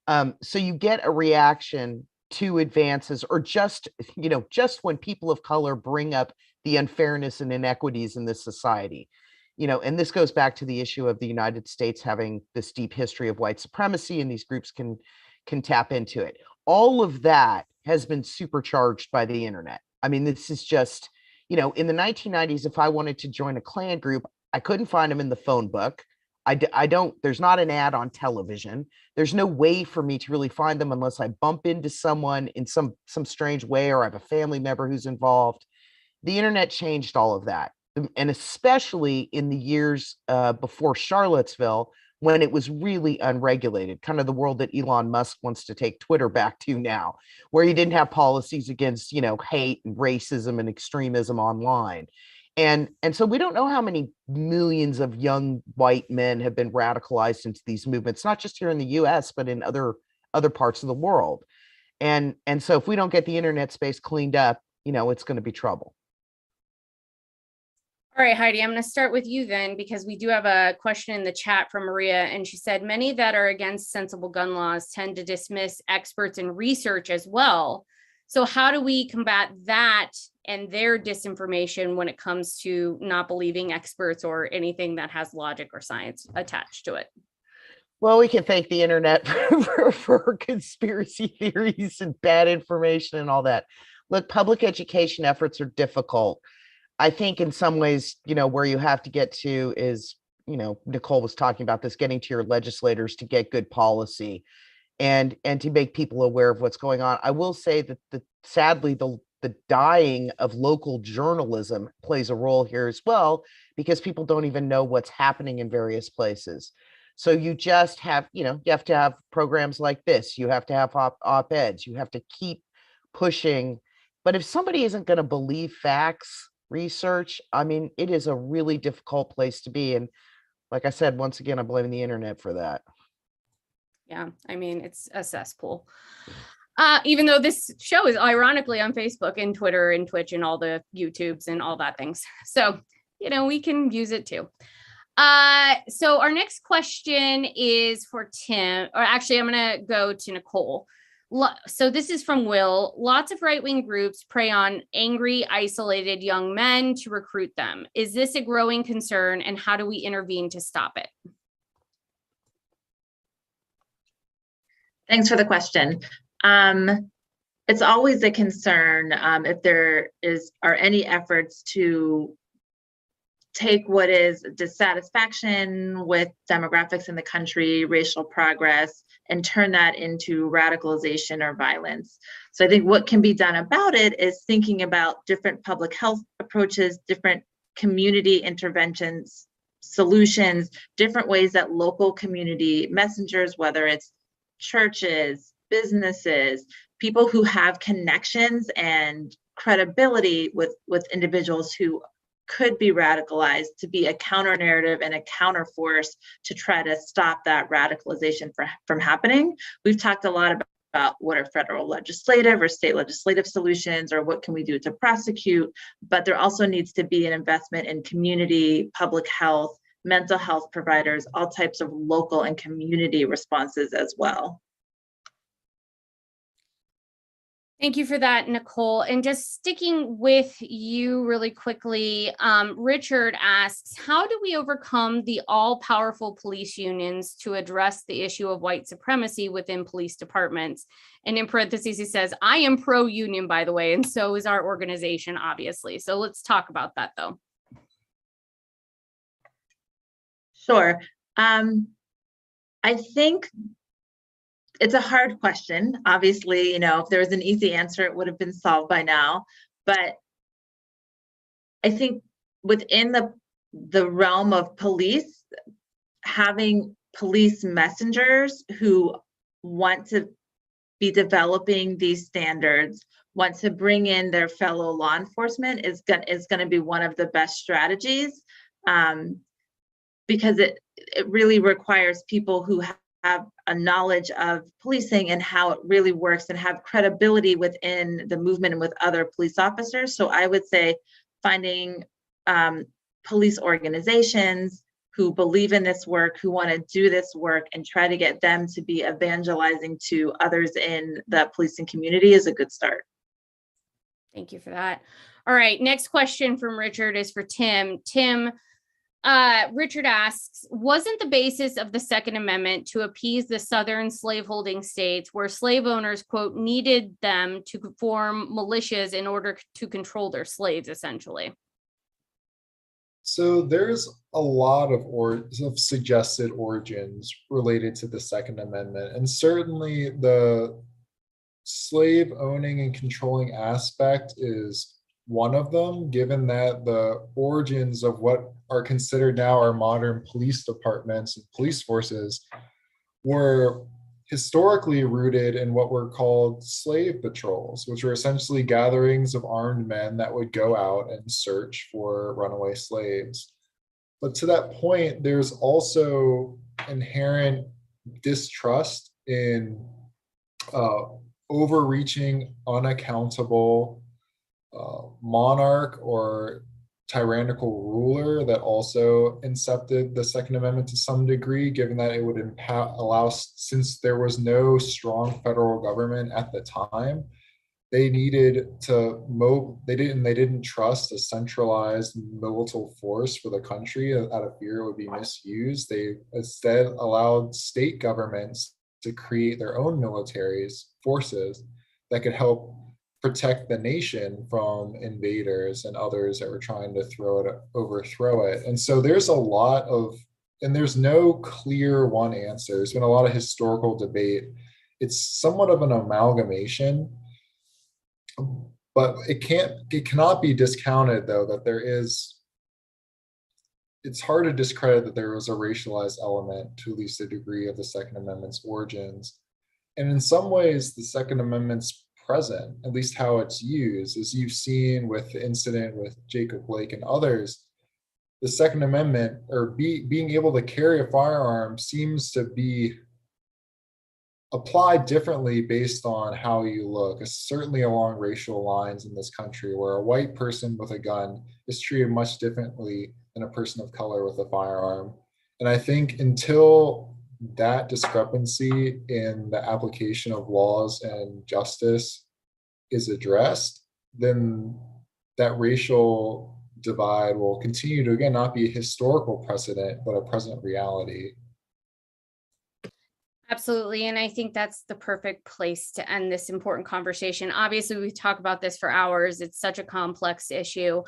So you get a reaction to advances, or just when people of color bring up the unfairness and inequities in this society, and this goes back to the issue of the United States having this deep history of white supremacy, and these groups can tap into it. All of that has been supercharged by the internet. I mean, this is just, in the 1990s, if I wanted to join a Klan group, I couldn't find them in the phone book. There's not an ad on television. There's no way for me to really find them unless I bump into someone in some strange way, or I have a family member who's involved. The internet changed all of that. And especially in the years before Charlottesville, when it was really unregulated, kind of the world that Elon Musk wants to take Twitter back to now, where you didn't have policies against, hate and racism and extremism online. And so we don't know how many millions of young white men have been radicalized into these movements, not just here in the US, but in other parts of the world. And so if we don't get the internet space cleaned up, it's going to be trouble. All right, Heidi, I'm going to start with you then, because we do have a question in the chat from Maria, and she said, many that are against sensible gun laws tend to dismiss experts in research as well. So how do we combat that and their disinformation when it comes to not believing experts or anything that has logic or science attached to it? Well, we can thank the internet for conspiracy theories and bad information and all that. Look, public education efforts are difficult. I think in some ways, where you have to get to is, Nicole was talking about this, getting to your legislators to get good policy and to make people aware of what's going on. I will say that sadly, the dying of local journalism plays a role here as well, because people don't even know what's happening in various places. So you just have, you have to have programs like this. You have to have op-eds. You have to keep pushing. But if somebody isn't going to believe facts, research, I mean, it is a really difficult place to be. And like I said, once again, I'm blaming the internet for that. Yeah, I mean, it's a cesspool. Even though this show is ironically on Facebook and Twitter and Twitch and all the YouTubes and all that things. So, we can use it too. So our next question is for Tim, or actually I'm going to go to Nicole. So this is from Will. Lots of right-wing groups prey on angry, isolated young men to recruit them. Is this a growing concern, and how do we intervene to stop it? Thanks for the question. It's always a concern if there are any efforts to take what is dissatisfaction with demographics in the country, racial progress, and turn that into radicalization or violence. So I think what can be done about it is thinking about different public health approaches, different community interventions, solutions, different ways that local community messengers, whether it's churches, businesses, people who have connections and credibility with individuals who could be radicalized, to be a counter narrative and a counter force to try to stop that radicalization from happening. We've talked a lot about what are federal legislative or state legislative solutions, or what can we do to prosecute, but there also needs to be an investment in community, public health, mental health providers, all types of local and community responses as well. Thank you for that, Nicole. And just sticking with you really quickly, Richard asks, how do we overcome the all-powerful police unions to address the issue of white supremacy within police departments? And in parentheses, he says, I am pro-union, by the way, and so is our organization, obviously. So let's talk about that, though. Sure. I think it's a hard question. Obviously, if there was an easy answer, it would have been solved by now. But I think within the realm of police, having police messengers who want to be developing these standards, want to bring in their fellow law enforcement is going to be one of the best strategies, because it really requires people who have a knowledge of policing and how it really works and have credibility within the movement and with other police officers. So I would say finding police organizations who believe in this work, who want to do this work, and try to get them to be evangelizing to others in the policing community is a good start. Thank you for that. All right, next question from Richard is for Tim. Tim, Richard asks, wasn't the basis of the Second Amendment to appease the Southern slaveholding states where slave owners, quote, needed them to form militias in order to control their slaves, essentially? So there's a lot of suggested origins related to the Second Amendment, and certainly the slave owning and controlling aspect is one of them, given that the origins of what are considered now our modern police departments and police forces were historically rooted in what were called slave patrols, which were essentially gatherings of armed men that would go out and search for runaway slaves. But to that point, there's also inherent distrust in overreaching, unaccountable monarch or tyrannical ruler that also incepted the Second Amendment to some degree, given that it would allow, since there was no strong federal government at the time, they needed to they didn't trust a centralized militant force for the country out of fear it would be misused. They instead allowed state governments to create their own militaries, forces that could help protect the nation from invaders and others that were trying to overthrow it. And so there's a lot of, and there's no clear one answer. There's been a lot of historical debate. It's somewhat of an amalgamation, but it cannot be discounted though that it's hard to discredit that there was a racialized element to at least a degree of the Second Amendment's origins. And in some ways, the Second Amendment's present, at least how it's used, as you've seen with the incident with Jacob Blake and others, the Second Amendment, or being able to carry a firearm, seems to be applied differently based on how you look. It's certainly along racial lines in this country, where a white person with a gun is treated much differently than a person of color with a firearm. And I think until that discrepancy in the application of laws and justice is addressed, then that racial divide will continue to, again, not be a historical precedent, but a present reality. Absolutely. And I think that's the perfect place to end this important conversation. Obviously, we talk about this for hours. It's such a complex issue.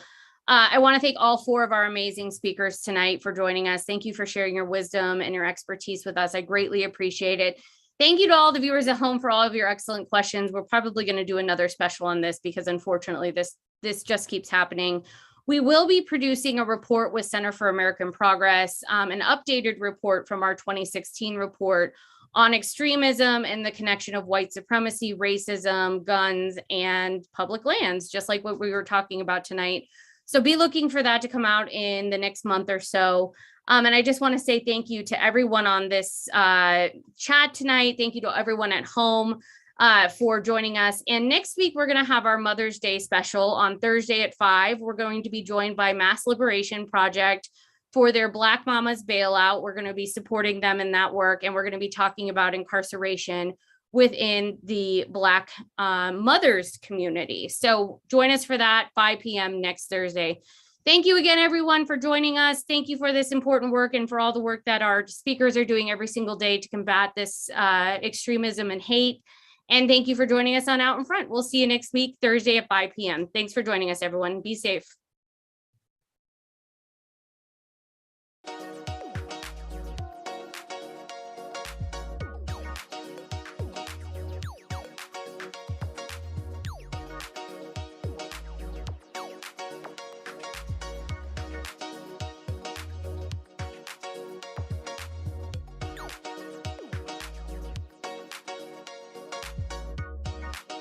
I want to thank all four of our amazing speakers tonight for joining us. Thank you for sharing your wisdom and your expertise with us. I greatly appreciate it. Thank you to all the viewers at home for all of your excellent questions. We're probably going to do another special on this because unfortunately this just keeps happening. We will be producing a report with Center for American Progress, an updated report from our 2016 report on extremism and the connection of white supremacy, racism, guns, and public lands, just like what we were talking about tonight. So be looking for that to come out in the next month or so. And I just want to say thank you to everyone on this chat tonight. Thank you to everyone at home for joining us. And next week, we're going to have our Mother's Day special on Thursday at 5. We're going to be joined by Mass Liberation Project for their Black Mamas bailout. We're going to be supporting them in that work. And we're going to be talking about incarceration within the Black mothers community. So join us for that, 5 p.m. next Thursday. Thank you again, everyone, for joining us. Thank you for this important work and for all the work that our speakers are doing every single day to combat this extremism and hate. And thank you for joining us on Out in Front. We'll see you next week, Thursday at 5 p.m. Thanks for joining us, everyone. Be safe.